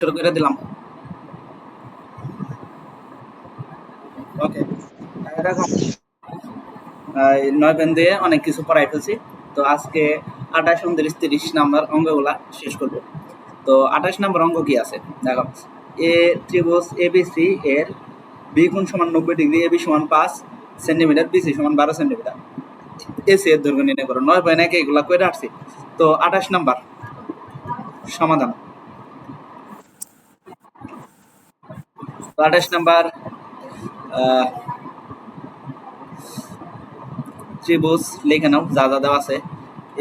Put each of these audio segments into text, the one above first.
শুরু করে দিলাম। ওকে, দেখো 9 পেন দিয়ে অনেক কিছু পড়াই ফেলছি। তো আজকে 28, 29, 30 নাম্বার অঙ্কগুলা শেষ করব। তো 28 নাম্বার অঙ্ক কি আছে দেখো, এ ত্রিভুজ এবিসি এর বি কোণ সমান 90 ডিগ্রি, এবি সমান 5 সেন্টিমিটার, বিসি সমান 12 সেন্টিমিটার, এসি এর দৈর্ঘ্য নির্ণয় করো। 9 পয়েন্ট একে এগুলা করে আসছি। তো 28 নাম্বার সমাধান। 28 নাম্বার ত্রিভুজ লিখে নাও, যা যা দেওয়া আছে।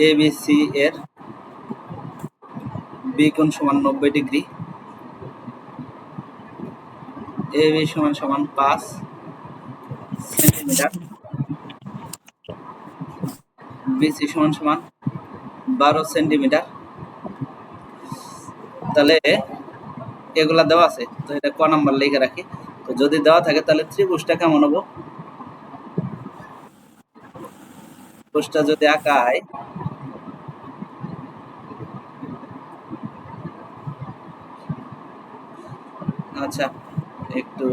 এবিসি এর বি কোণ সমান 90 ডিগ্রি, এবি সমান সমান 5 সেন্টিমিটার, বিসি সমান সমান 12 সেন্টিমিটার। তাহলে এগুলা দেওয়া আছে, তো এটা ক নাম্বার লিখে রাখি। তো যদি দেওয়া থাকে তাহলে ত্রিভুজটা কেমন হবো, ত্রিভুজটা যদি আঁকায়, আচ্ছা একটু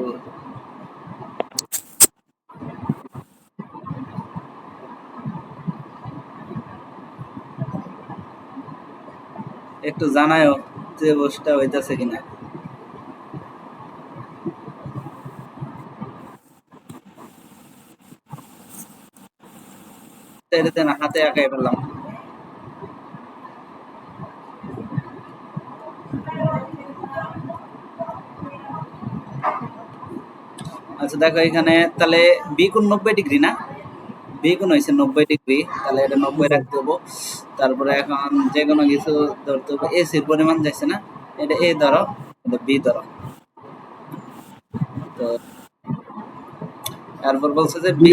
একটু জানায়ও ত্রিভুজটা হইতাছে কিনা। এটাতে না হাতে আঁকাই ফেললাম। আচ্ছা দেখো এখানে তাহলে বি কোণ 90 ডিগ্রি না, বি কোণ হয়েছে 90 ডিগ্রি, তাহলে এটা 90 রাখতে হবো। তারপরে এখন যে কোনো কিছু ধরতে হবে, এসির পরিমাণ যাচ্ছে না, এটা এ ধরো, এটা বি ধরো। তো তারপর বলছে যে বি,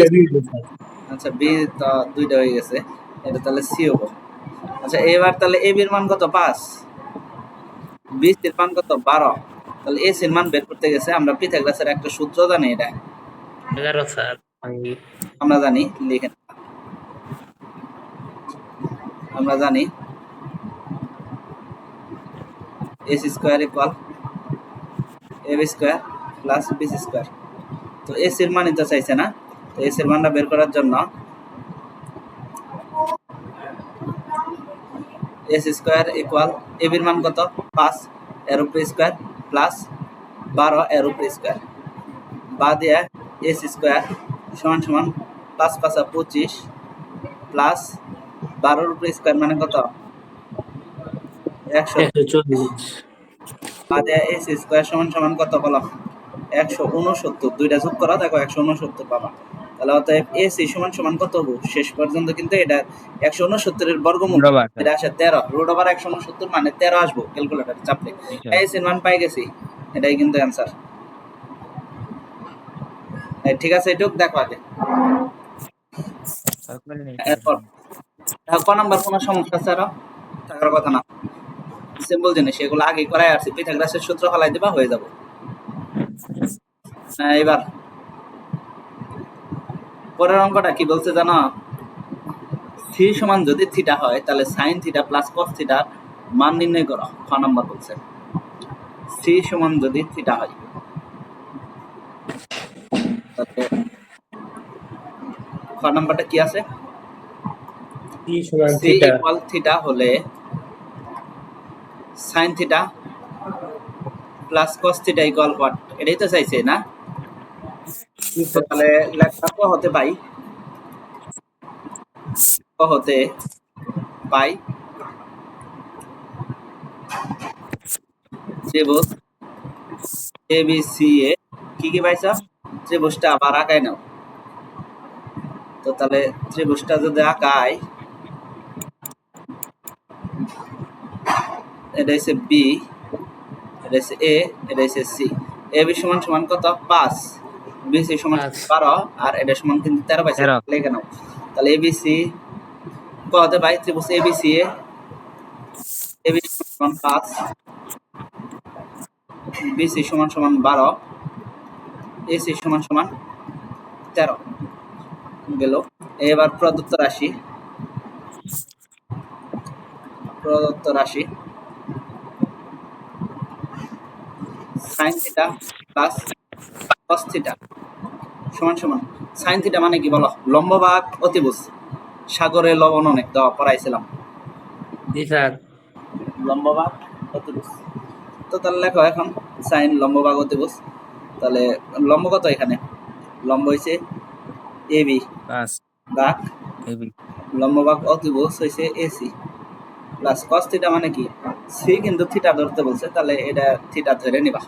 আচ্ছা বি তো দুইটা হয়ে গেছে, এটা তাহলে সি হবো। আচ্ছা এবার তাহলে এ বির মান কত 5, বি সির মান কত 12, তাহলে এ সির মান বের করতে গেছে আমরা পিথাগোরাসের একটা সূত্র জানি, এটা 11 স্যার। আমরা জানি, লিখে আমরা জানি S square equal A B square plus B C square. তো এস এর মান তো চাইছে না, তো এস এর মানটা বের করার জন্য এস স্কোয়ার ইকুয়াল এ বির মান কত 5 এর উপরে স্কোয়ার প্লাস 12 এর উপরে স্কোয়ার, বা দিয়ে এস স্কোয়ার সমান সমান 5 5 25 প্লাস 12 উপরে স্কোয়ার মানে কত 140, বা দিয়ে এস স্কোয়ার সমান সমান কত বলো 169, দুইটা যোগ করা দেখো 169 পাবা। তাহলে অতএব এসি সমান সমান কত হবো, শেষ পর্যন্ত কিন্তু এটা 169 এর বর্গমূল, এটা আসে 13, রুট ওভার 169 মানে 13 আসবো ক্যালকুলেটর চাপলে। এসির মান পাই গেছি, এটাই কিন্তু অ্যান্সার। ঠিক আছে, এটুক দেখো আগে। এরপর ক নাম্বার কোন সমস্যা আছে আরো, থাকার কথা না, সিম্পল জিনিস, এগুলো আগে করাই আসছি, পিথাগোরাসের সূত্র ফলাই দিবা হয়ে যাব। এবার পরের অঙ্কটা কি বলছে জানো, থি সমান যদি থিটা হয় তাহলে সাইন থিটা প্লাস কস থিটার মান নির্ণয় করো। খ নাম্বার বলছে সি সমান যদি থিটা হয়, তাহলে খ নাম্বারটা কি আছে, সি ইকুয়াল থিটা হলে sine theta plus cos theta equal what, এটাই তো চাইছে না। তাহলে লেখা ক হতে পাই, ক হতে পাই ত্রিভুজ এ বি সি এ কি কি পাইছ, ত্রিভুজটা আবার আঁকাই নাও। তো তাহলে ত্রিভুজটা যদি আঁকাই, এটা হচ্ছে বি, এটা হচ্ছে এ, এটা হচ্ছে সি। এ বি সমান সমান কত 5, বি সি সমান 12, আর এটা সমান কিন্তু 13 পাইছে, লিখে নাও। তাহলে এ বি সি ক হতে পাই ত্রিভুজ A B C A B সমান 5, বি সি সমান সমান 12, এ সি সমান সমান 13 গেল। এবার প্রদত্ত রাশি, প্রদত্ত রাশি sine theta plus cos theta সমান সমান সাইন থিটা মানে কি বলো? লম্ব ভাগ অতিভুজ। সাগরে লবণ অনেক দেওয়া পড়াইছিলাম। জি স্যার। লম্ব ভাগ অতিভুজ। তো তাহলে লেখো এখন সাইন লম্ব ভাগ অতিভুজ। তাহলে লম্ব কত এখানে? লম্ব হয়েছে এবি প্লাস ভাগ এবি লম্ব ভাগ অতিভুজ হয়েছে এসি প্লাস কস থিটা মানে কি? সি কিন্তু থিটা ধরতে বলছে, তাহলে এটা থিটা ধরে নিবা।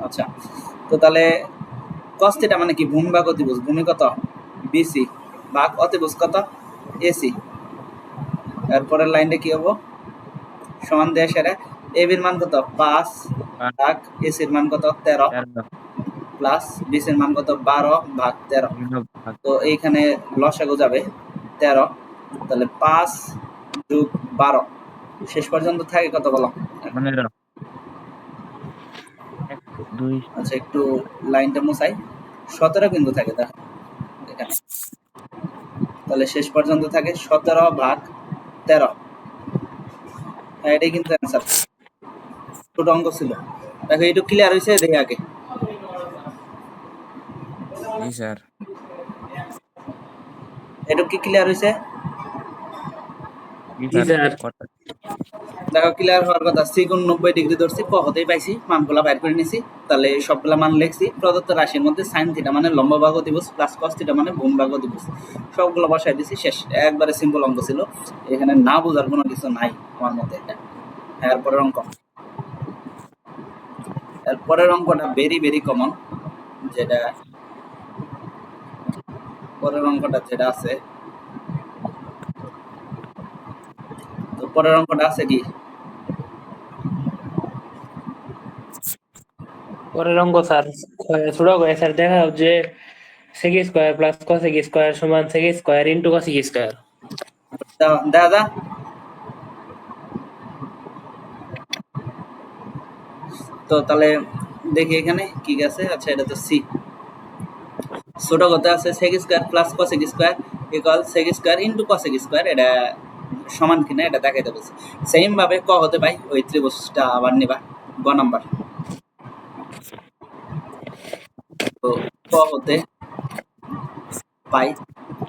আচ্ছা, তো তাহলে কস থিটা মানে কি? ভূমি ভাগ অতিভুজ। ভূমি কত? বিসি ভাগ অতিভুজ কত? এসি। এরপরের লাইনটা কি হবো? সমান দিয়ে সেরে এবির মান কত? 5 ভাগ এসির মান কত? 13 13 প্লাস বিসির মান কত? 12 ভাগ 13। ভাগ তো এইখানে লসাগু যাবে 13, তাহলে 5 যোগ 12 শেষ পর্যন্ত থাকে কত বলো? 15 1 2 আচ্ছা, একটু লাইনটা মুছাই। 17 কিন্তু থাকে দেখো এখানে। তাহলে শেষ পর্যন্ত থাকে 17 ভাগ 13। হ্যাঁ, এটাই কিন্তু অ্যান্সার। ছোট অঙ্ক ছিল। দেখো একটু ক্লিয়ার হয়েছে, দেখি আগে। জি স্যার। এটা কি ক্লিয়ার হয়েছে? জি জি স্যার। স্যার। দেখো ক্লিয়ার হওয়ার কথা। সি কোণ 90 ডিগ্রি ধরছি, ক হতেই পাইছি, মানগুলা বাইর করে নিছি। তাহলে সবগুলা মান লিখছি। প্রদত্ত রাশির মধ্যে সাইন থিটা মানে লম্ব ভাগ অতিভুজ প্লাস কস থিটা মানে ভূমি ভাগ অতিভুজ, সবগুলো বসাই দিছি। শেষ। একবারে সিম্পল অঙ্ক ছিল, এখানে না বোঝার কোনো কিছু নাই আমার মতে। এটা এরপরের অঙ্ক। এরপরের অঙ্কটা ভেরি ভেরি কমন। যেটা পরের অঙ্কটা যেটা আছে, তো পরের অঙ্কটা আছে কি? পরের অঙ্ক স্যার ছোট করে স্যার দেখা যাবে যে sec square plus cosec square সমান sec square into cosec square. দেখা যা। তো তাহলে দেখি এখানে কি আছে। আচ্ছা, এটা তো সি। ছোট কথা আছে sec square plus cosec square equal sec square into cosec square. এটা সমান কিনা এটা দেখাইতে বলছে। সেম ভাবে ক হতে পাই ওই ত্রিভুজটা আবার নিবা গ নাম্বার। তো ক হতে পাই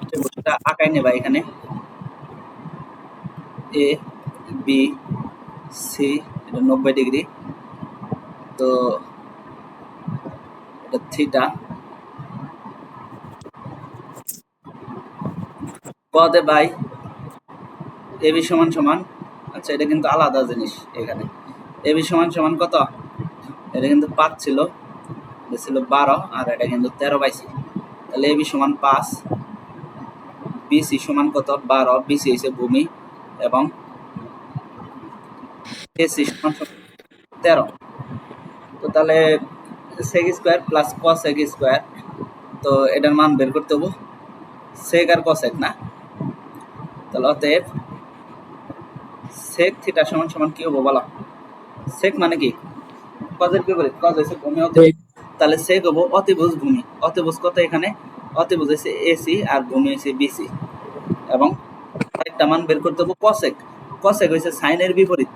ত্রিভুজটা আঁকাই নেবা। এখানে এ বি সি, এটা 90 ডিগ্রি। তো এটা থিটা। ক হতে পাই এবি সমান সমান, আচ্ছা এটা কিন্তু আলাদা জিনিস। এখানে এবি সমান সমান কত? এটা কিন্তু 5 ছিল, এটা ছিল 12, আর এটা কিন্তু 13 পাইছি। তাহলে এবি সমান 5, বিসি সমান কত? 12, বিসি হচ্ছে ভূমি, এবং এসি সমান 13। তো তাহলে sec square plus cosec square, তো এটার মান বের করতে হবো। সেক আর কসেক না, তাহলে অতএব সেক থিটা সমান সমান কি হবো বলো? সেক মানে কি? কজের বিপরীত। কজ হচ্ছে ভূমি অতিভুজ, তাহলে সেক হবো অতিভুজ ভূমি। অতিভুজ কত এখানে? অতিভুজ হচ্ছে এসি আর ভূমি হচ্ছে বিসি, এবং একটা মান বের করতে হবো কসেক। কসেক হচ্ছে সাইনের বিপরীত।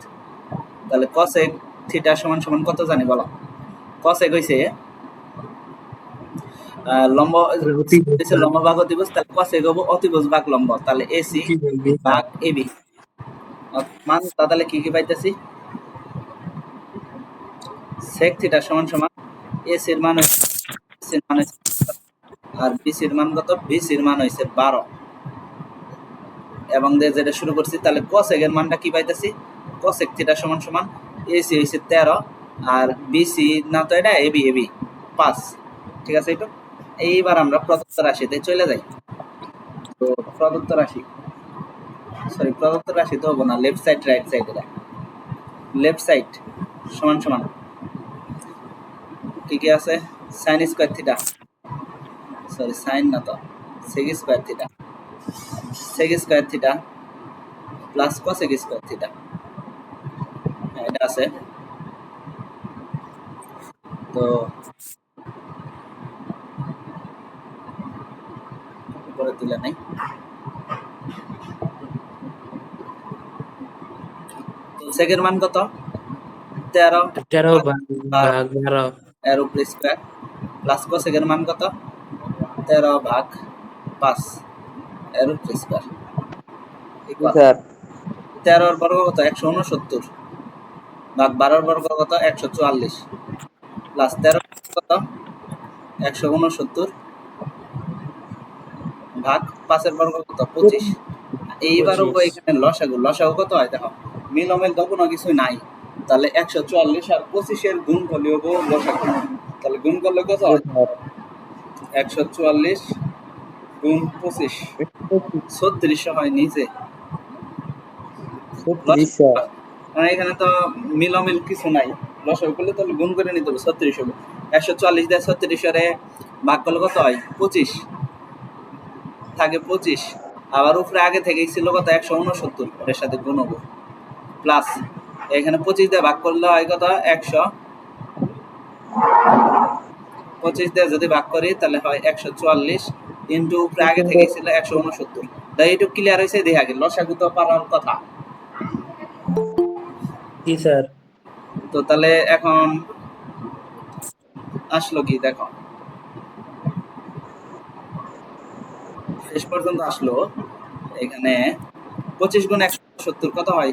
তাহলে কসেক থিটা সমান সমান কত জানি বলো? কসেক হইছে লম্ব, লম্ব ভাগ অতিভুজ, তাহলে কসেক হবো অতিভুজ ভাগ লম্ব, তাহলে এসি ভাগ এবি। মান তাহলে কি কি পাইতেছি? সেক থিটা সমান সমান এসির মান হইছে আর বিসির মান কত? বিসির মান হইছে 12, এবং যেটা শুরু করছি। তাহলে কসেক এর মানটা কি পাইতেছি? কসেক থিটা সমান সমান এসি হইছে 13, আর বিসি না তো এটা এবি, এবি 5। ঠিক আছে। এটা এইবার আমরা প্রদত্ত রাশিতে চলে যাই। তো প্রদত্ত রাশি, সরি প্রদত্ত রাশি তো হবো না, লেফট সাইড রাইট সাইড। এটা লেফট সাইড সমান সমান কি কি আছে? Sine square theta, sorry sine না তো, sec square theta, sec square theta plus cosec square theta, এটা আছে। তো উপরে তুলে নাই। তো সেকের মান কত? 13 13 ভাগ ভাগ 12 এর উপরে স্কয়ার প্লাস কোসেকের মান কত 13 ভাগ 5 এর উপরে স্কয়ার ইকুয়াল স্যার 13 এর বর্গ কত 169 ভাগ 12 এর বর্গ কত 144 প্লাস 13 কত 169 ভাগ 5 এর বর্গ কত 25 এইবারও 25 এখানে লসাগু কত হয় দেখো মিলমিল তো কোনো কিছু নাই তাহলে 144 আর 25 এর গুণ হলে হবে লসাগু তাহলে গুণ করলে কত হয় 144 গুণ 25 3600 হয় নিচে কারণ এখানে তো মিলমিল কিছু নাই লসাগু করলে তাহলে গুণ করে নিতে হবে 36 হবে 144 দিয়ে 36 এর ভাগ করলে কত হয় 25 থাকে 25 আবার উপরে আগে থেকেই ছিল কত 169 এর সাথে গুণ হবে প্লাস এখানে 25 দিয়ে ভাগ করলে হয় কত 100 25 দিয়ে যদি ভাগ করি তাহলে হয় 144 ইনটু উপরে আগে থেকে ছিল 169 তাই একটু ক্লিয়ার হইছে দেখে আগে লসাগু তো পারার কথা জি স্যার তো তাহলে এখন আসলো কি দেখো শেষ পর্যন্ত আসলো এখানে 25 গুণ 170 কত হয়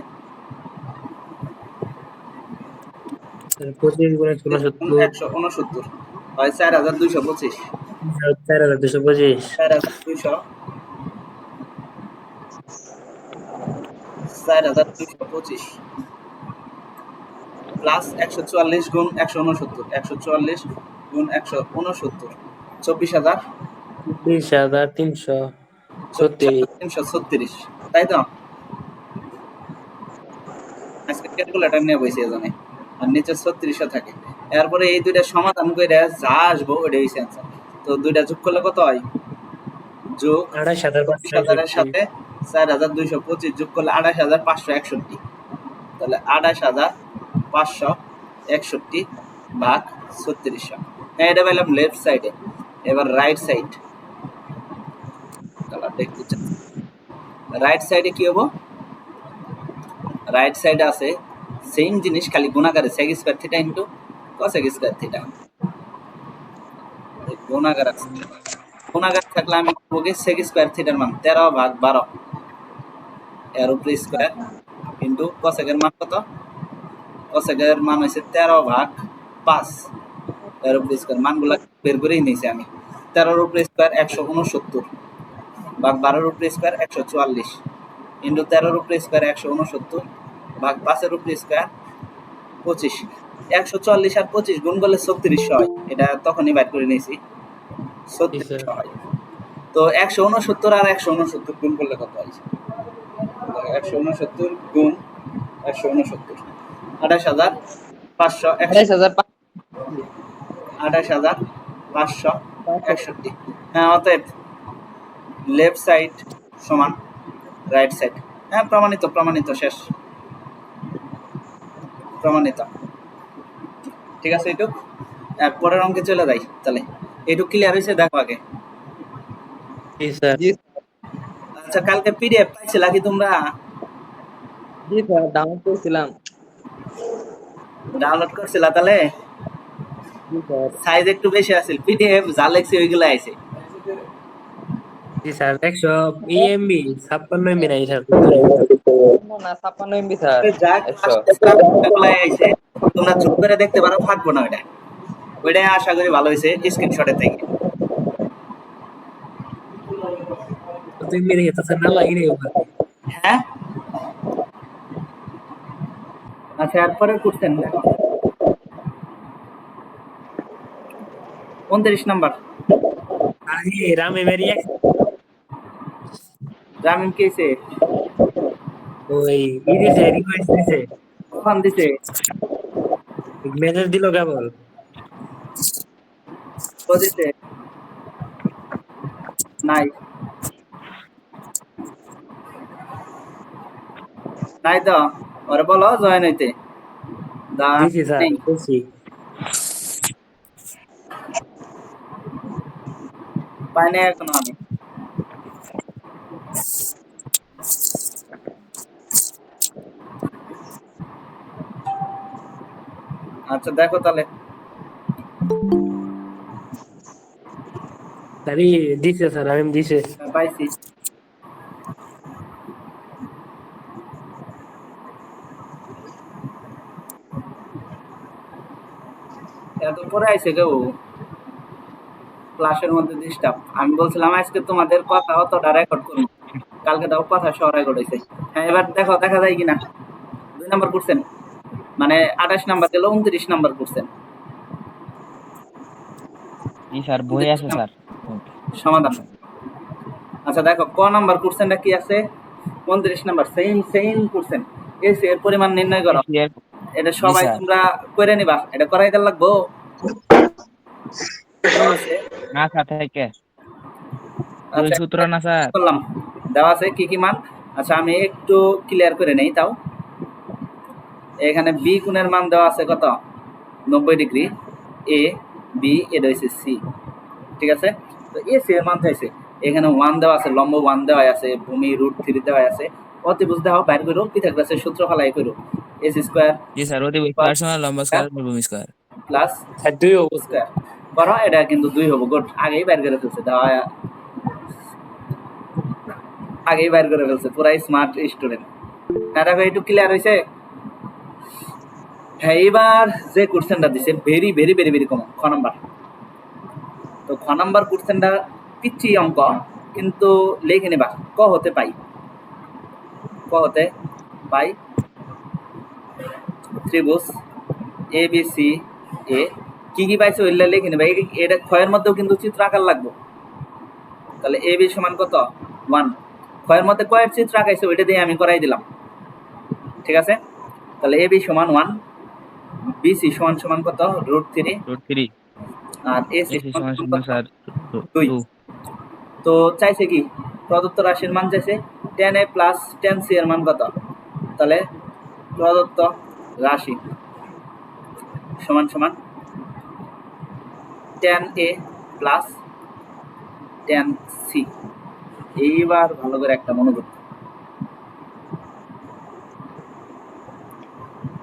25 গুণ 169 169 হয় 4225 4225 4200 4225 প্লাস 144 গুণ 169 144 গুণ 169 24000 24336 336 তাই তো আজকে ক্যালকুলেটর নিয়ে বসে জানে আর নিচে 3600 থাকে এরপরে এই দুইটা সমাধান করে যা আসবো ওইটা হইছে অ্যান্সার তো দুইটা যোগ করলে কত হয় যোগ 28000 এর সাথে 4225 যোগ করলে 28561 তাহলে 28561 ভাগ 3600 হ্যাঁ এটা পেলাম লেফট সাইডে এবার রাইট সাইড তাহলে দেখতে চাই রাইট সাইডে কি হবো রাইট সাইডে আছে সেম জিনিস খালি গুণাকারে sec square theta into cosec square theta গুণাকার আছে গুণাকার থাকলে আমি করবো কি sec স্কয়ার থিটার মান 13 ভাগ 12 এর উপরে স্কয়ার ইনটু cosec এর মান কত cosec এর মান হইছে 13 ভাগ 5 এর উপরে স্কয়ার মানগুলা বের করেই নিয়েছি আমি 13 এর উপরে স্কয়ার 169 ভাগ 12 এর উপরে স্কয়ার 144 ইনটু 13 এর উপরে স্কয়ার 169 ভাগ 5 এর উপরে স্কয়ার 25 144 আর 25 গুণ করলে 3600 হয় এটা তখনই বাইর করে নিয়েছি 3600 হয় তো 169 আর 169 গুণ করলে কত হয় 169 গুণ 169 28500 28561 হ্যাঁ অতএব লেফট সাইড সমান রাইট সাইড হ্যাঁ প্রমাণিত শেষ প্রমাণিত ঠিক আছে এইটুক পরের অঙ্কে চলে যাই তাহলে এইটুক ক্লিয়ার হয়েছে দেখো আগে জি স্যার আচ্ছা কালকে পিডিএফ পাইছিলা কি তোমরা জি স্যার ডাউনলোড করেছিলাম ডাউনলোড করছিলা তাহলে জি স্যার সাইজ একটু বেশি আছে পিডিএফ যা লেখছে ওইগুলো আইছে জি স্যার 100 এমবি 56 এমবি নাই স্যার না 56 এমবি স্যার যাক 100 ওইগুলো আইছে তোমরা চুপ করে দেখতে পারো থাকবো না ওইটাই আশা করি ভালো হয়েছে স্ক্রিনশটের থেকে তুই মেরে গেছে স্যার না লাগি রে হ্যাঁ আচ্ছা এরপরে করতেন দেখো 29 নাম্বার আরে রামে মেরি রামিম কেছে ওই দিছে রিকোয়েস্ট দিছে কখন দিছে মেসেজ দিল কেবল ও দিছে নাই নাই তো ওরে বলো জয়েন হইতে দিছি স্যার বলছি পাই না এখনো আমি আচ্ছা দেখো তাহলে। স্যারই দিছে স্যার, আমি দিছে। পাইছি। এত পরে আইছে কেউ ক্লাসের মধ্যে ডিস্টার্ব। আমি বলছিলাম আজকে তোমাদের কথা অতটা রেকর্ড করুন, কালকে তাও কথা সহ রেকর্ড হয়েছে। হ্যাঁ এবার দেখো দেখা যায় কিনা। 2 নাম্বার করছেন, মানে 28 নাম্বার গেল 29 নাম্বার করছেন। জি স্যার, বই আছে স্যার। সমাধান। আচ্ছা দেখো ক নাম্বার কোশ্চেনটা কি আছে, 29 নাম্বার সেম সেম কোশ্চেন। এর পরিমাণ নির্ণয় করো। এশিয়ার। এটা জি সবাই স্যার। তোমরা করে নিবা, এটা করাই দিতে লাগবো। দেওয়া আছে। না স্যার থেকে দুই আচ্ছা সূত্র না স্যার। করলাম, দেওয়া আছে কি কি মান। আচ্ছা আমি একটু ক্লিয়ার করে নেই তাও। এখানে বি কোণের মান দেওয়া আছে কত, 90 ডিগ্রি। এ বি এটা হচ্ছে সি, ঠিক আছে। তো এ সি এর মান চাইছে, এখানে 1 দেওয়া আছে, লম্ব 1 দেওয়া আছে, ভূমি √3 দেওয়া আছে। অতিভুজ দেওয়া বাইর করো, পিথাগোরাসের সূত্র ফলাই করো। এস স্কয়ার জি স্যার, অতি স্কয়ার সমান লম্বা স্কয়ার ভূমি স্কয়ার। প্লাস স্যার 2 হবো। স্কয়ার করো, এটা কিন্তু 2 হবে। গুড, আগেই বাইর করে ফেলছে দেওয়া, আগেই বাইর করে ফেলছে, পুরাই স্মার্ট স্টুডেন্ট। না দেখো একটু ক্লিয়ার হয়েছে। হ্যাঁ এবার যে কোশ্চেনটা দিছে very very very very common, খ নাম্বার। তো খ নাম্বার কোশ্চেনটা পিচ্ছি অঙ্ক, কিন্তু লিখে নিবা। ক হতে পাই, ক হতে পাই ত্রিভুজ এ বি সি এ কি কি পাইছে ওইগুলা লিখে নিবা। এটা ক্ষয়ের মধ্যেও কিন্তু চিত্র আঁকার লাগবে। তাহলে এ বি সমান কত 1, ক্ষয়ের মধ্যে কয়ের চিত্র আঁকাইছে ওইটা দিয়ে আমি করাই দিলাম, ঠিক আছে। তাহলে এ বি সমান 1, বি সি সমান সমান কত √3, √3। আর এ সি এসি সমান সমান সমান সমান কত স্যার 2। 2। তো চাইছে কি প্রদত্ত রাশির মান চাইছে, tan a plus tan c এর মান কত। তাহলে প্রদত্ত রাশি সমান সমান tan a plus tan c। এইবার ভালো করে একটা মনোযোগ,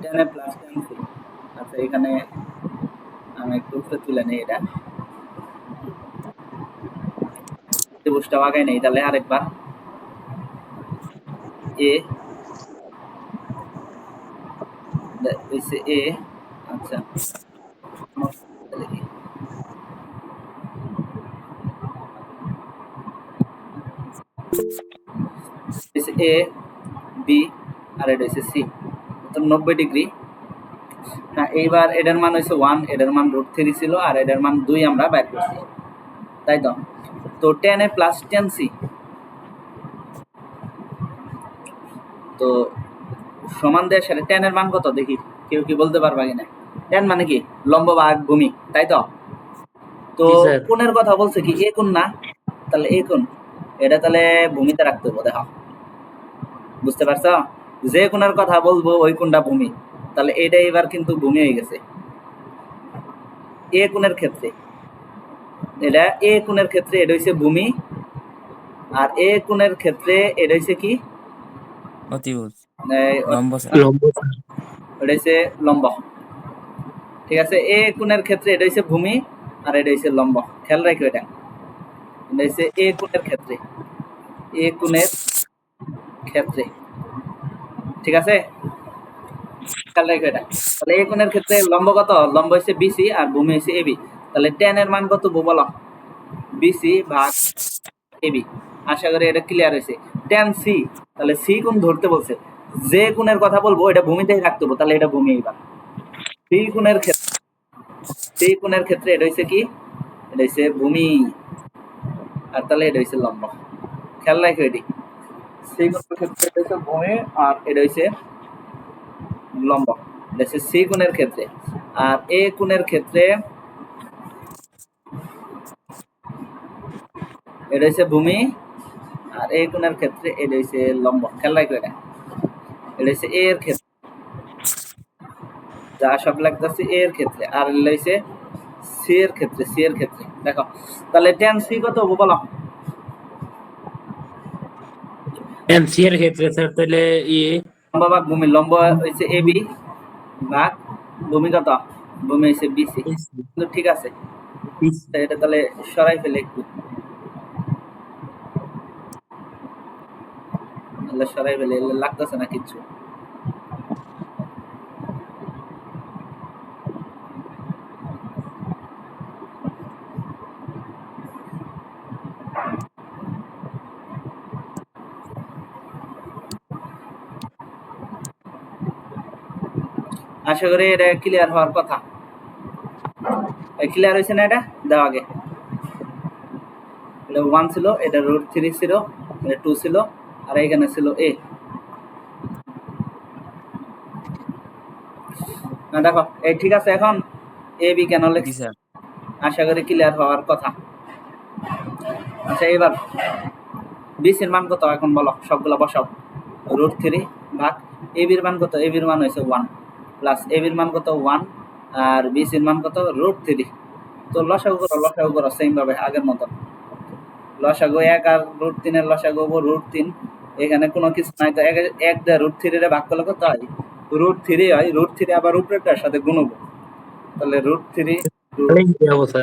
tan a plus tan c। আচ্ছা এখানে আমি একটু উপরে তুলে নেই, এটা ত্রিভুজটা আগাই নেই। তাহলে আরেকবার এ হইছে এ, আচ্ছা এ বি আর এটা হচ্ছে সি, তো 90 ডিগ্রি। হ্যাঁ এইবার এটার মান হচ্ছে 1, এটার মান √3 ছিল, আর এটার মান 2 আমরা বাইর করছি, তাই তো। তো tan a plus tan c, তো সমান দেওয়ার সাথে tan এর মান কত দেখি, কেউ কি বলতে পারবা কিনা। tan মানে কি লম্ব ভাগ ভূমি, তাই তো। তো জি স্যার। কোণের কথা বলছে কি এ কোণ না, তাহলে এ কোণ, এটা তাহলে ভূমিতে রাখতে হবে। দেখো বুঝতে পারছো, যে কোণের কথা বলবো ওই কোণটা ভূমি, তাহলে এটা এবার কিন্তু ভূমি হয়ে গেছে। এ কোণের ক্ষেত্রে এটা, এ কোণের ক্ষেত্রে এটা হচ্ছে ভূমি, আর এ কোণের ক্ষেত্রে এটা হচ্ছে কি অতিভুজ এই, লম্ব স্যার। লম্ব স্যার। এটা হচ্ছে লম্ব, ঠিক আছে। এ কোণের ক্ষেত্রে এটা হচ্ছে ভূমি, আর এটা হচ্ছে লম্ব। খেয়াল রাখো এটা, এটা হচ্ছে এ কোণের ক্ষেত্রে, এ কোণের ক্ষেত্রে, ঠিক আছে। খেয়াল রাখো এটা। তাহলে এ কোণের ক্ষেত্রে লম্ব কত, লম্ব হচ্ছে বিসি আর ভূমি হচ্ছে এবি। তাহলে tan এর মান কত বলো, বিসি ভাগ এবি। আশা করি এটা ক্লিয়ার হয়েছে। tan সি, তাহলে সি কোণ ধরতে বলছে, যে কোণের কথা বলবো এটা ভূমিতেই রাখতে হবে, তাহলে এটা ভূমি। এইবার সি কোণের ক্ষেত্রে, সি কোণের ক্ষেত্রে এটা হচ্ছে কি, এটা হচ্ছে ভূমি, আর তাহলে এটা হচ্ছে লম্ব। খেয়াল রাখো এটি, সি কোণের ক্ষেত্রে এটা হচ্ছে ভূমি, আর এটা হচ্ছে লম্ব। এটা হচ্ছে সি কোণের ক্ষেত্রে। আর এ কোণের ক্ষেত্রে এটা হচ্ছে ভূমি, আর এ কোণের ক্ষেত্রে এটা হচ্ছে লম্ব। খেয়াল রাখো এটা, এটা হচ্ছে এ এর ক্ষেত্রে, যা সব লাগতেছে এ এর ক্ষেত্রে, আর হচ্ছে সি এর ক্ষেত্রে, সি এর ক্ষেত্রে। দেখো তাহলে tan সি কত হবে বলো। এম সি এর ক্ষেত্রে স্যার তাহলে লম্ব ভাগ ভূমি, লম্ব হচ্ছে এবি ভাগ ভূমি কত ভূমি হচ্ছে বিসি, কিন্তু ঠিক আছে, তো এটা তাহলে সরাই ফেলে একটু, তাহলে সরাই ফেলে, এলে লাগতেছে না কিচ্ছু। আশা করি এটা ক্লিয়ার হওয়ার কথা। ক্লিয়ার হয়েছে না? এটা দাও আগে, এটা 1 ছিল, এটা √3 ছিল, এটা 2 ছিল, আর এখানে ছিল a। না দেখো এই ঠিক আছে, এখন a b কেন জি লিখছি স্যার। আশা করি ক্লিয়ার হওয়ার কথা। আচ্ছা এবার বিসির মান কত এখন বলো, সবগুলা বসাও। √3 ভাগ a b এর মান কত, a b এর মান হয়েছে 1 প্লাস a b এর মান কত 1 আর বিসির মান কত √3। তো লসাগু করো সেম ভাবে আগের মতো। লসাগু 1 আর √3 এর লসাগু √3, এখানে কোনো কিছু নাই, তো 1 দিয়ে √3 এর ভাগ করলে কত হয়, √3 হয়। √3 আবার উপরেরটার সাথে গুণব, তাহলে √3 কি অবস্থা?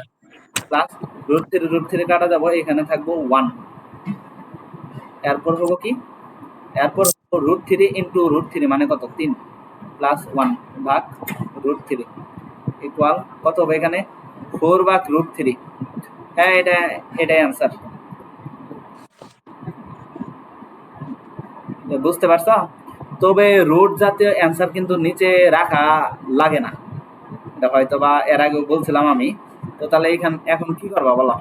প্লাস √3 কাটা যাবো, এখানে থাকবো 1, এরপর হবো কি, এরপর √3 ইন্টু √3 মানে কত 3 প্লাস 1 ভাগ √3 ইকুয়াল কত হবে এখানে 4 ভাগ √3। হ্যাঁ এটাই অ্যান্সার, বুঝতে পারছো? তবে রুট জাতীয় অ্যান্সার কিন্তু নিচে রাখা লাগে না, এটা হয়তো বা এর আগেও বলছিলাম আমি। তো তাহলে এখন কি করবা বলো,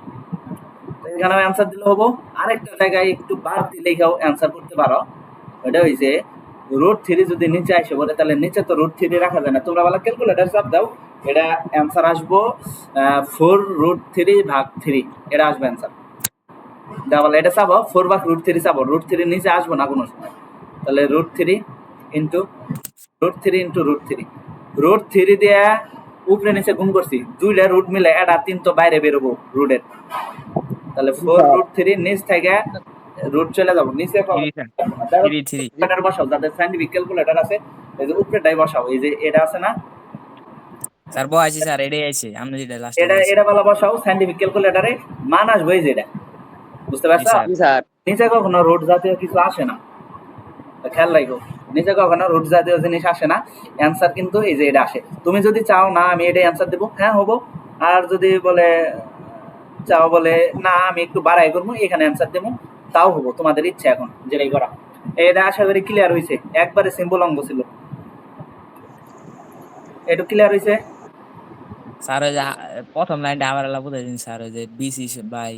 তো এখানেও অ্যান্সার দিলে হবো, আরেকটা জায়গায় একটু বাড়তি লেখাও অ্যান্সার করতে পারো। ওটা হয়েছে √3 যদি নিচে আসে বলে, তাহলে নিচে তো √3 রাখা যায় না, তোমরা বলো ক্যালকুলেটার চাপ দাও, এটা অ্যান্সার আসবো 4√3 ভাগ 3, এটা আসবে অ্যান্সার। দেওয়া বলে এটা চাবো 4 ভাগ √3 চাবো, √3 নিচে আসবো না কোনো সময়, তাহলে √3 ইন্টু √3 √3 দিয়ে উপরে নিচে গুণ করছি, দুইটা রুট মিলে এটা 3 তো বাইরে বেরোবো রুটের, তাহলে 4√3 নিচ থেকে রুট চলে যাবো নিচে, 3 বসাও যাদের সাইন্টিফিক ক্যালকুলেটর আছে, এই যে উপরেটাই বসাও, এই যে এটা আছে না, স্যার বসাইছি স্যার, এটাই আছে আমরা যেটা লাস্টে এটা বলছি। এটা বলা বসাও সাইন্টিফিক ক্যালকুলেটরে, মান আসবে এই যে এটা, বুঝতে জি পারছো? স্যার। জি স্যার। নিচে কখনো রুট জাতীয় কিছু আসে না, খেয়াল রাখো, নিচে কখনো রুট জাতীয় জিনিস আসে না, অ্যান্সার কিন্তু এই যে এটা আসে। তুমি যদি চাও না আমি এটাই অ্যান্সার দেবো, হ্যাঁ হবো, আর যদি বলে চাও বলে না আমি একটু বাড়াই করবো এখানে অ্যান্সার দেবো, তাও হবো, তোমাদের ইচ্ছা এখন যেটাই করা। এটা আশা করি ক্লিয়ার হয়েছে, একবারে সিম্পল অঙ্ক ছিল, একটু ক্লিয়ার হয়েছে? স্যার ওই যে প্রথম লাইনটা আবার আলাদা বুঝাইছেন স্যার, ওই যে বিসি বাই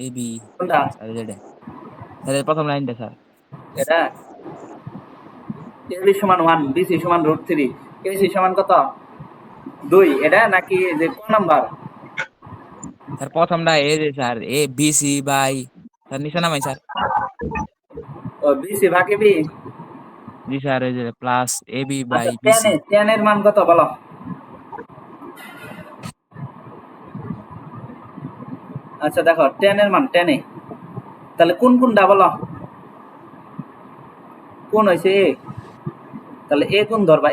এবি, কোনটা স্যার যেটা স্যার এই প্রথম লাইনটা স্যার। এটা এবি সমান 1 বিসি সমান √3 এসি সমান কত 2, এটা নাকি যে কোন নাম্বার? স্যার প্রথমটা এ যে sir A BC by, sir নিচে নামাই স্যার। ও বিসি ভাগ এবি। জি স্যার, ওই যে প্লাস এবি বাই আচ্ছা বিসি। 10 এর মান কত বলো? আচ্ছা দেখো 10 এর মান 10 এ, তাহলে কোনটা বলো, কোন হয়েছে এ, তাহলে এ কোন ধরবা,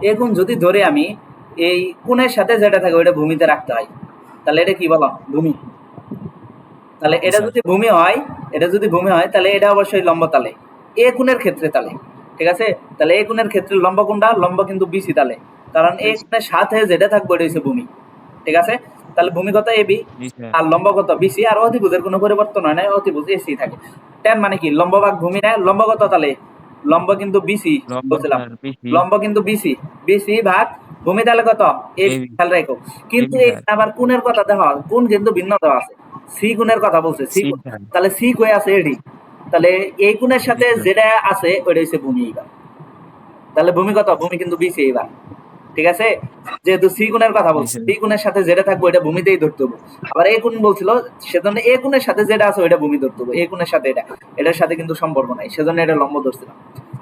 এ কোন যদি ধরে আমি এই কোণের সাথে যেটা থাকে ওইটা ভূমিতে রাখতে হয়, তাহলে এটা কি বলো ভূমি, তাহলে এটা স্যার যদি ভূমি হয়, তাহলে এটা অবশ্যই লম্ব তালে, এ কোণের ক্ষেত্রে তালে, ঠিক আছে? তাহলে এ কোণের ক্ষেত্রে লম্ব কোনটা, লম্ব কিন্তু বিসি তালে, কারণ এ কোণের সাথে যেটা থাকবে ওটা হচ্ছে ভূমি, ঠিক আছে? তাহলে ভূমি কত এবি জি স্যার। আর লম্ব কত বিসি, আর অতিভুজের কোনো পরিবর্তন হয় না, অতিভুজ এসি থাকে। 10 মানে কি লম্ব ভাগ ভূমি না, লম্ব কত তাহলে, লম্ব কিন্তু বিসি লম্ব বলছিলাম, স্যার বিসি লম্ব কিন্তু বিসি ভাগ ভূমি তাহলে কত এবি, এবি খেয়াল রাখো। কিন্তু এবি স্যার। এখানে আবার কোণের কথা দেখো, কোণ কিন্তু ভিন্ন দেওয়া আছে, সি কোণের কথা বলছে, সি সি কোণ, স্যার। তাহলে সি কই আছে এডি, তাহলে এই কোণের জি সাথে স্যার। যেটা আছে ওইটা হচ্ছে ভূমি এবার, তাহলে ভূমি কত, ভূমি কিন্তু বিসি এবার, ঠিক আছে? যেহেতু সি কোণের কথা জি বলছে, স্যার। বি কোণের সাথে যেটা থাকবে ওইটা ভূমিতেই ধরতে হবে, আবার এ কোণ বলছিল সেজন্য এ কোণের সাথে যেটা আছে ওইটা ভূমি ধরতে হবে, এ কোণের সাথে এটার সাথে কিন্তু সম্পর্ক নাই, সেজন্য এটা লম্ব ধরছিলাম।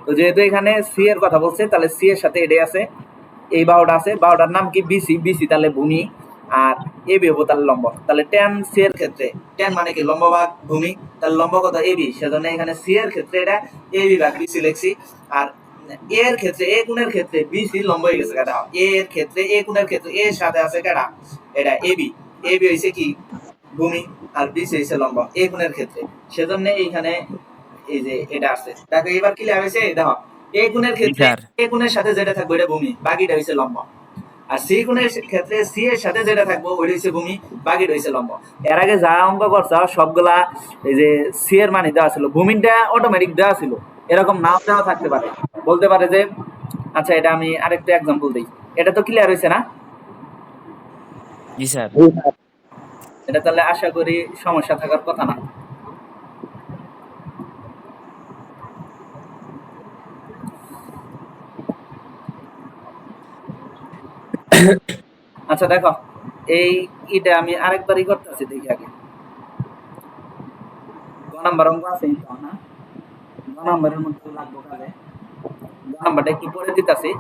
তো যেহেতু এখানে সি এর কথা বলছে, তাহলে সি এর সাথে এটাই আছে, এই বাহুটা আছে, বাহুটার নাম কি বিসি তাহলে ভূমি, আর এবি হবো তাহলে লম্ব, তাহলে 10 সি এর ক্ষেত্রে 10 মানে কি লম্ব ভাগ ভূমি, তাহলে লম্ব কত এবি, সেজন্য এখানে সি এর ক্ষেত্রে এটা এবি ভাগ বিসি লিখছি, আর এ এর ক্ষেত্রে এ গুণের ক্ষেত্রে বিসি লম্ব হয়ে গেছে কেডা এ এর ক্ষেত্রে এ গুণের ক্ষেত্রে এর সাথে আছে কেডা এটা এবি এবি হইছে কি ভূমি আর বিসি হইছে লম্ব এ গুণের ক্ষেত্রে সেজন্য এইখানে এই যে এটা আছে দেখো এবার ক্লিয়ার হইছে দেখো এ গুণের জি ক্ষেত্রে স্যার এ গুণের সাথে যেটা থাকবে এটা ভূমি বাকিটা হইছে লম্ব আর সি গুণের ক্ষেত্রে সি এর সাথে যেটা থাকবে ওইটা হইছে ভূমি বাকিটা হইছে লম্ব এর আগে যা অঙ্ক করছো সবগুলা এই যে সি এর মানে দেওয়া ছিল ভূমিটা অটোমেটিক দেওয়া ছিল এরকম নাম দেওয়া থাকতে পারে বলতে পারে যে আচ্ছা এটা আমি আরেকটা एग्जांपल দেই এটা তো ক্লিয়ার হইছে না জি স্যার এটা তাহলে আশা করি সমস্যা থাকার কথা না আচ্ছা দেখো এই এটা আমি আরেকবারই করতেছি দেখি আগে গ নাম্বার অঙ্ক আছে তো না গ নাম্বারের মধ্যে লাগবে কাজে গ নাম্বারটা একটু পরে দিতাছি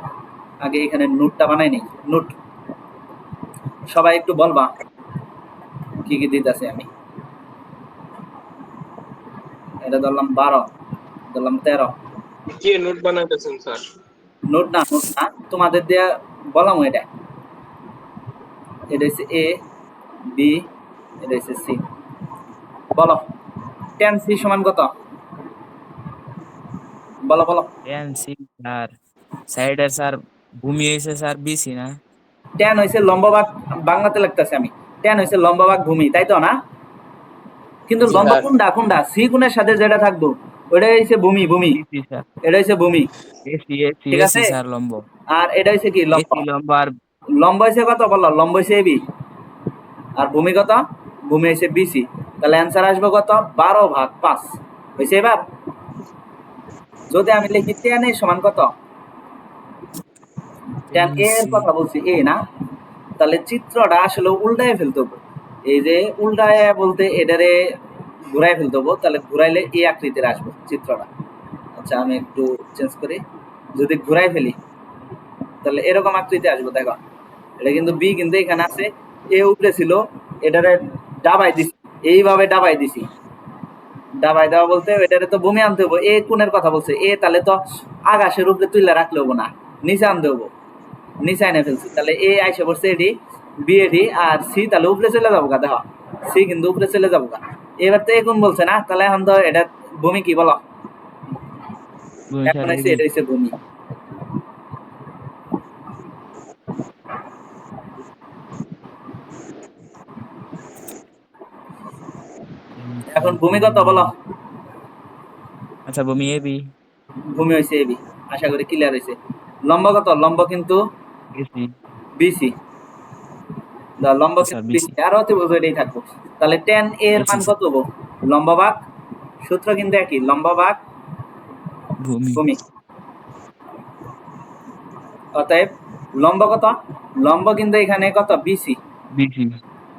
আগে এখানে নোটটা বানাই নেই নোট সবাই একটু বলবা কি কি দিতাছি আমি এটা ধরলাম 12 ধরলাম 13 কি নোট বানাইতেছেন স্যার? নোট না তোমাদের দেয়া বললাম এটা এটা হচ্ছে এ বি এটা হচ্ছে সি বলো 10 সি সমান কত বলো বলো টেন সি স্যার সাইডের স্যার ভূমি হয়েছে স্যার বিসি না 10 হইছে লম্ব ভাগ বাংলাতে লিখতাছি আমি 10 হইছে লম্ব ভাগ ভূমি তাই তো না কিন্তু জি লম্ব স্যার। কোনটা কোনটা সি গুণের সাথে যেটা থাকবো ওটা হইছে ভূমি ভূমি বিসি স্যার এটা হইছে ভূমি এসি এসি ঠিক এসি আছে স্যার লম্ব আর এটা হইছে কি লম্ব এসি লম্ব আর লম্ব হইছে কত বলো লম্ব হইছে এবি আর ভূমি কত ভূমি হইছে বিসি তাহলে অ্যানসার আসবে কত 12/5 হইছে এবার যদি আমি লিখি 10 এর সমান কত 10 এর কথা বলছি এ না তাহলে চিত্রটা আসলে উল্টায় ফেলতে হবে এই যে উল্টায় বলতে এটারে ঘুরাই ফেলতে হবে তাহলে ঘুরাইলে এই আকৃতির আসবে চিত্রটা আচ্ছা আমি একটু চেঞ্জ করি যদি ঘুরাই ফেলি তাহলে এরকম আকৃতি আসবে দেখো এটা কিন্তু বি কিন্তু এখানে আছে এ উপরে ছিল এটারে ডাবাই দিছি এইভাবে ডাবাই দিছি ডাবাই দেওয়া বলতে এটারে তো ভূমি আনতে হবে এ কোণের কথা বলছে এ তাহলে তো আকাশের উপরে তুলে রাখলে হবো না নিচে আনতে হবো নিচে এনে ফেলছি তাহলে এ আইসে পড়ছে এডি বি এডি আর সি তাহলে উপরে চলে যাবো গা দেখো সি কিন্তু উপরে চলে যাবো গা এবার তো এ কোণ বলছে না তাহলে এখন তো এটা ভূমি কি বলো ভূমি এখন স্যার হচ্ছে এটা হচ্ছে ভূমি এখন ভূমি কত বলো আচ্ছা ভূমি এবি ভূমি হয়েছে এবি আশা করি ক্লিয়ার হয়েছে লম্ব কত লম্ব কিন্তু এসি বিসি লম্ব আচ্ছা কিন্তু বিসি বিসি আর হতে বলবো এটাই থাকবো তাহলে 10 এর মান কত হবো লম্ব ভাগ সূত্র কিন্তু একই লম্ব ভাগ ভূমি ভূমি অতএব লম্ব কত লম্ব কিন্তু এখানে কত বিসি বিসি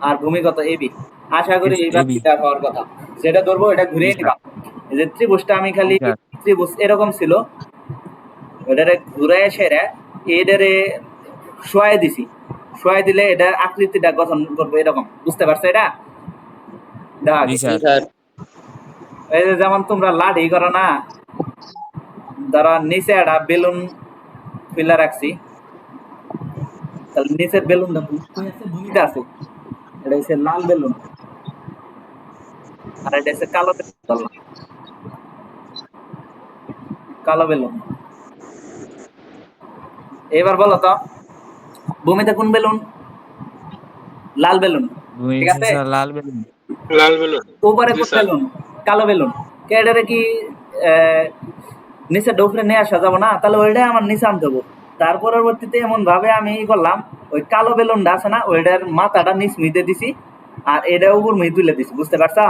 আর ভূমি কত এবি আশা করি Yes, এইবার AB ক্লিয়ার হওয়ার কথা যেটা ধরবো এটা ঘুরিয়ে জি, নিবা এই যে ত্রিভুজটা আমি খালি জি, স্যার। ত্রিভুজ এরকম ছিল ওটারে ঘুরে সেরে এটারে শোয়াই দিছি শোয়াই দিলে এটা আকৃতিটা গঠন করবে এরকম বুঝতে পারছো এটা দেখা জি আগে। স্যার স্যার এই যে যেমন তোমরা লাঠি করো না ধরো নিচে একটা বেলুন খুলে রাখছি তাহলে নিচের বেলুনটা ভূমিতে আছে এটা হচ্ছে লাল বেলুন আর এটা হচ্ছে কালো বেলুন ধরলাম। কালো বেলুন এবার বলো তো ভূমিতে কোন বেলুন লাল বেলুন ভূমি ঠিক আছে স্যার লাল বেলুন লাল বেলুন। উপরে জি, কোন স্যার। বেলুন কালো বেলুন এটারে কি নিচে ডোফরে নিয়ে আসা যাবো না তাহলে ওইটাই আমার নিচে আনতে হবো তার পরবর্তীতে এমন ভাবে আমি ই করলাম ওই কালো বেলুনটা আছে না ওইটার মাথাটা নিচ মিতে দিছি আর এটা উপর মিহি তুলে দিছি বুঝতে পারছো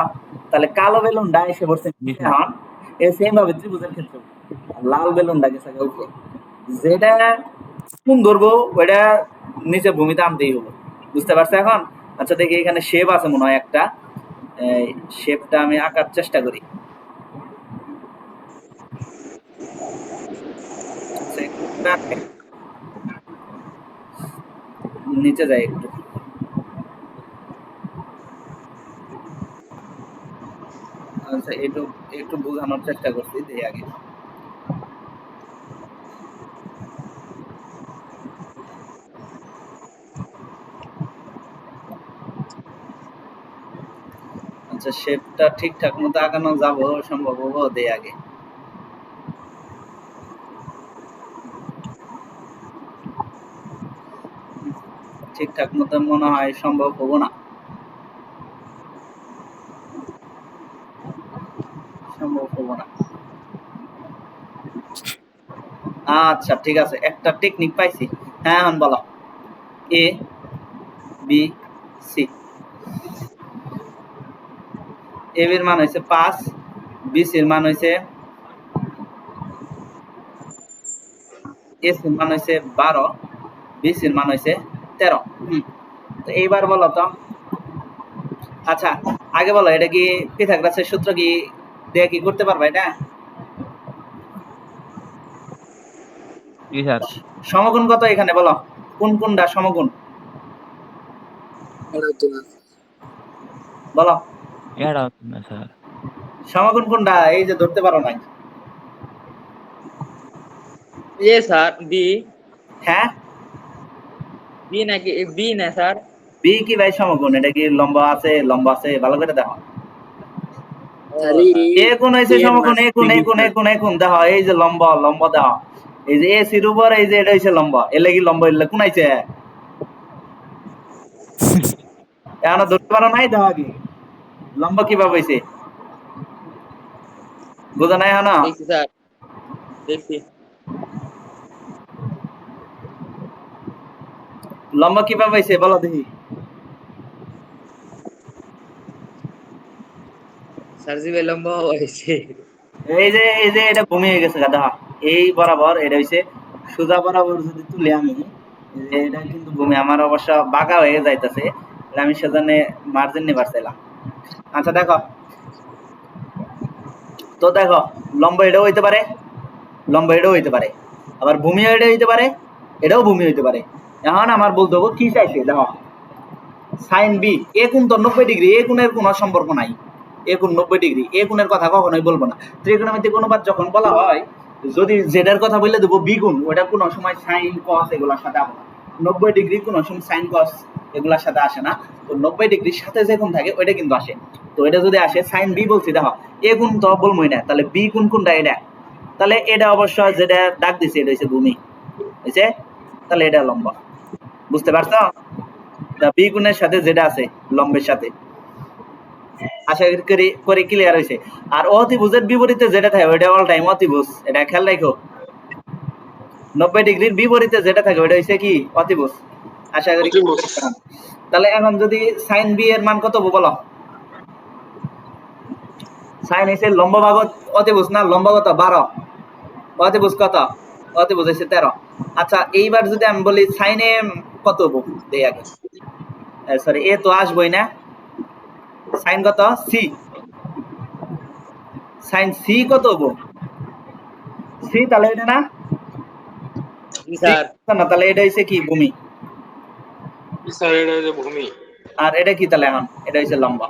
তাহলে কালো বেলুনটা এসে পড়ছে জি, নিচে স্যার। এখন এই সেম ভাবে ত্রিভুজের ক্ষেত্রে আর লাল বেলুনটা গেছে গিয়ে উপরে যেটা কোন ধরবো ওইটা নিচে ভূমিতে আনতেই হবে বুঝতে পারছো এখন আচ্ছা দেখি এখানে শেপ আছে মনে হয় একটা শেপটা আমি আঁকার চেষ্টা করি আচ্ছা, নিচে যাই একটু আচ্ছা একটু একটু বোঝানোর চেষ্টা করছি দেখি আগে আচ্ছা শেপটা ঠিকঠাক মতো আগানো যাবো সম্ভব হবো দেই আগে। ঠিকঠাক মতো মনে হয় সম্ভব হবো না, সম্ভব হবো না। আচ্ছা ঠিক আছে, একটা টেকনিক পাইছি। হ্যাঁ এখন বলো। এ বি সি, এ বির মান হয়েছে 5, বি সির মান হয়েছে, এ সির মান হয়েছে 12, বি সির মান হয়েছে 13। তো এইবার বলো তো, আচ্ছা আগে বলো এটা কি পিথাগোরাসের সূত্র কি দিয়ে কি করতে পারবা এটা? জি স্যার। সমগুণ কত এখানে বলো, কোন কোনটা সমগুণ বলো? এটা হচ্ছে না স্যার। সমগুণ কোনটা এই যে ধরতে পারো নাই? এ স্যার বি, হ্যাঁ বি নাকি বি না স্যার? বি কি ভাই সমগুণ? এটা কি লম্বা আছে, লম্বা আছে ভালো করে দেখো। ও স্যার। এ কোণ হইছে সমকোণ, এ কোণ এ কোণ এ কোণ এ কোণ দেখো, এই যে লম্বা লম্বা দেখো, এই যে এ সির উপর এই যে এটা হইছে লম্বা, এলে কি লম্বা এলে কোণ আইছে? এখন ধরতে পারো নাই, দেখো কি লম্বা কিভাবে হইছে, বুঝা নাই এখন? দেখছি স্যার, দেখছি। লম্বা কিভাবে হইছে বলো দেখি। স্যার জি লম্বা হয়েছে। এই যে এটা ভূমি হয়ে গেছে দেখো, এই বরাবর এটা হইছে সোজা বরাবর যদি তুলি আমি, এই যে এটা কিন্তু ভূমি আমার অবশ্য বাঁকা হয়ে যাইতেছে, আমি সেজন্য মার্জিন নিবার চাইলাম। আচ্ছা দেখো তো, দেখো লম্বা এটাও হইতে পারে, লম্বা এটাও হইতে পারে, আবার ভূমি এটা হইতে পারে, এটাও ভূমি হইতে পারে। এখন আমার বলতে হবে কি চাইছে দেখো, সাইন বি, এ কোণ তো 90 ডিগ্রি, এ কোণের কোনো সম্পর্ক নাই, এ কোণ 90 ডিগ্রি, এ কোণের কথা কখনোই বলবো না। ত্রিকোণমিতিক অনুপাত যখন বলা হয়, যদি জেডের কথা বললে দেবো বি গুণ, ওটা কোনো সময় সাইন কস এগুলোর সাথে আসে না। 90 ডিগ্রি কোনো সময় সাইন কস এগুলোর সাথে আসে না, তো 90 ডিগ্রির সাথে যে কোণ থাকে ওইটা কিন্তু আসে। তো এটা যদি আসে সাইন বি বলছি দেখো, এ গুণ তো বলবোই না, তাহলে বি গুণ কোনটা এটা, তাহলে এটা অবশ্য যেটা ডাক দিছে এটা হচ্ছে ভূমি হয়েছে, তাহলে এটা লম্বা। বুঝতে পারছো? বি গুণের সাথে যেটা আছে লম্বের সাথে, আশা করি ক্লিয়ার হয়েছে। আর অতিভুজের বিপরীতে যেটা থাকে ওইটা অল টাইম অতিভুজ, এটা খেয়াল রাখো। 90 ডিগ্রির বিপরীতে যেটা থাকে ওইটা হচ্ছে কি অতিভুজ, আশা করি। অতিভুজ। তাহলে এখন যদি সাইন বি এর মান কত বলো? সাইন হইছে লম্ব ভাগত অতিভুজ না, লম্ব কত 12, অতিভুজ কত? অতিভুজ হইছে 13। আচ্ছা এইবার যদি আমি বলি সাইনে কত হবো দেই আগে, সরি এ তো আসবই না, সাইন কত সি, সাইন সি কত হবো? সি তাহলে এটা না, জি স্যার। না তাহলে এটা হইছে কি ভূমি, স্যার এটা যে ভূমি। আর এটা কি তাহলে এখন এটা হইছে লম্বা।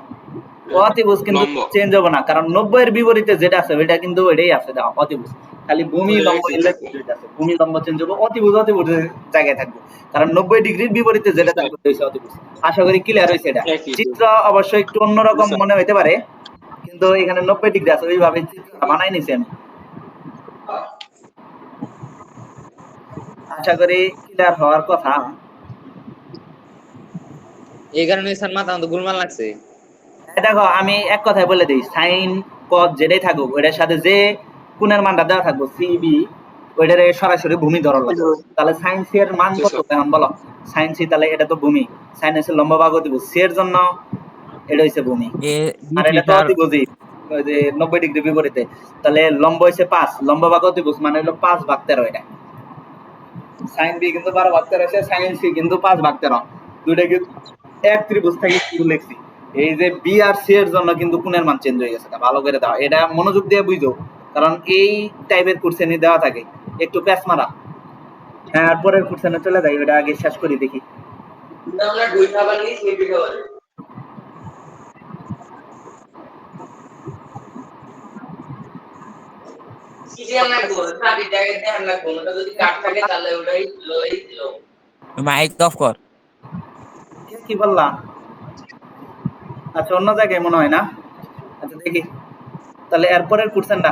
অতিভুজ কিন্তু লম্ব। চেঞ্জ হবে না, কারণ 90 এর বিপরীতে যেটা আছে ওইটা কিন্তু ওইটাই আছে দাও অতিভুজ, খালি ভূমি ওই লম্ব একই এলে থাকে। আছে, ভূমি লম্ব চেঞ্জ হবে, অতিভুজ অতিভুজের জায়গায় থাকবে, কারণ 90 ডিগ্রির বিপরীতে যেটা স্যার থাকবে ওইটা হইছে অতিভুজ। আশা করি ক্লিয়ার হইছে। এটা একই। চিত্র অবশ্যই একটু অন্যরকম স্যার মনে হইতে পারে, কিন্তু এখানে 90 ডিগ্রি আছে ওইভাবে চিত্রটা বানাই নিছি আমি। আশা করি ক্লিয়ার হওয়ার কথা। এই কারণে স্যার মাথা আমাদের গোলমাল লাগছে। দেখো আমি এক কথায় বলে দিই, সাইন কস যেটাই থাকুক ওইটার সাথে যে কোণের মানটা দেওয়া থাকবো সি বি, ওইটারে সরাসরি ভূমি ধরা লাগবে। তাহলে সাইন সি এর মান কত এখন বলো? সাইন সি তাহলে এটা তো ভূমি, সাইন এর লম্ব ভাগ অতিভুজ, সি এর জন্য এটা হইছে ভূমি, এ আর দিছি এটা তো স্যার। অতিভুজই, ওই যে 90 ডিগ্রি বিপরীতে, তাহলে লম্ব হইছে 5, লম্ব ভাগ অতিভুজ মানে হলো 5/13। এটা সাইন বি কিন্তু 12/13 আছে, সাইন সি কিন্তু 5/13, দুইটা কিন্তু এক ত্রিভুজ থেকে কি লিখছি। এই যে বি আর সি এর জন্য কিন্তু কোণের মান চেঞ্জ হয়ে গেছে, ভালো করে দাও, এটা মনোযোগ দিয়ে বুঝো, কারণ এই টাইপের কোশ্চেনই দেওয়া থাকে একটু প্যাচ মারা। হ্যাঁ আর পরের কোশ্চেনে চলে যাই, ওটা আগে শেষ করি দেখি। আমরা দুই খাবার নিয়ে সেই পিঠা বানাই। সিরিয়াল লাগবো না, বিটাকে ধ্যান লাগবো না, যদি কাট থাকে তাহলে ওটাই লই দিল। মাইক অফ কর। কি বললা? আচ্ছা অন্য জায়গায় মনে হয় না। আচ্ছা দেখি তাহলে এরপরের কোশ্চেনটা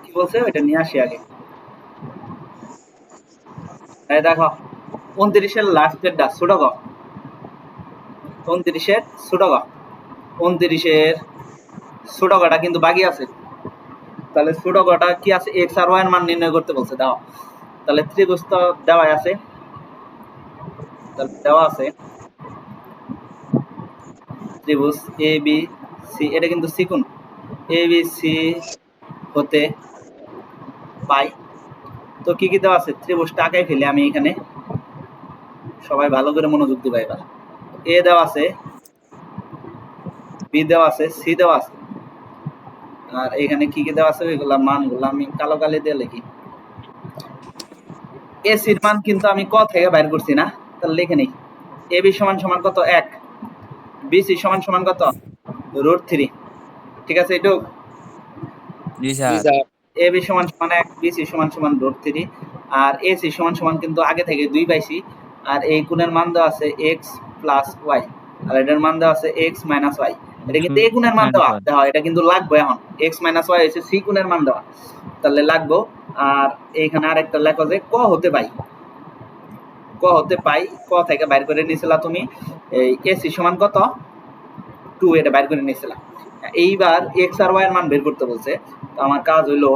কি বলছে ওইটা নিয়ে আসি আগে। এই দেখো 29-এর লাস্টেরটা ছোট গ, 29-এর ছোট গ, 29-এর ছোট গটা কিন্তু বাকি আছে। তাহলে ছোট গটা কি আছে, এক্স আর ওয়াই এর মান নির্ণয় করতে বলছে। দাও তাহলে ত্রিভুজ তো দেওয়াই আছে, তাহলে দেওয়া আছে ত্রিভুজ এ বি সি, এটা কিন্তু সিকুন এ বি সি হতে পাই। তো কি কি দেওয়া আছে ত্রিভুজটা আঁকাই ফেলে আমি এখানে, সবাই ভালো করে মনোযোগ দিবা এবার। এ দেওয়া আছে, বি দেওয়া আছে, সি দেওয়া আছে, আর এখানে কি কি দেওয়া আছে ওইগুলা মানগুলো আমি কালো কালি দিয়ে লিখি। এ সির মান কিন্তু আমি ক থেকে বাইর করছি না, তাহলে লিখে নেই। এ বি সমান সমান কত 1, বি সি সমান সমান কত √3, ঠিক আছে এটুকু। জি স্যার। এ বি সমান সমান 1, বি সি সমান সমান √3, আর এ সি সমান সমান কিন্তু আগে থেকে 2 পাইছি। আর এই কোণের মান দেওয়া আছে x প্লাস ওয়াই, আর এটার মান দেওয়া আছে x মাইনাস ওয়াই। এটা কিন্তু এ কোণের মান দেওয়া, দেখো এটা কিন্তু লাগবে এখন, x মাইনাস ওয়াই হচ্ছে সি কোণের মান দেওয়া, তাহলে লাগবো। আর এইখানে আরেকটা লেখো যে ক হতে পাই, ক হতে পাই, ক থেকে বাইর করে নিয়েছিলা তুমি এই এসি সমান কত 2, এটা বাইর করে নিয়েছিলা। এইবার x আর y এর মান বের করতে বলছে, তো আমার কাজ হইলো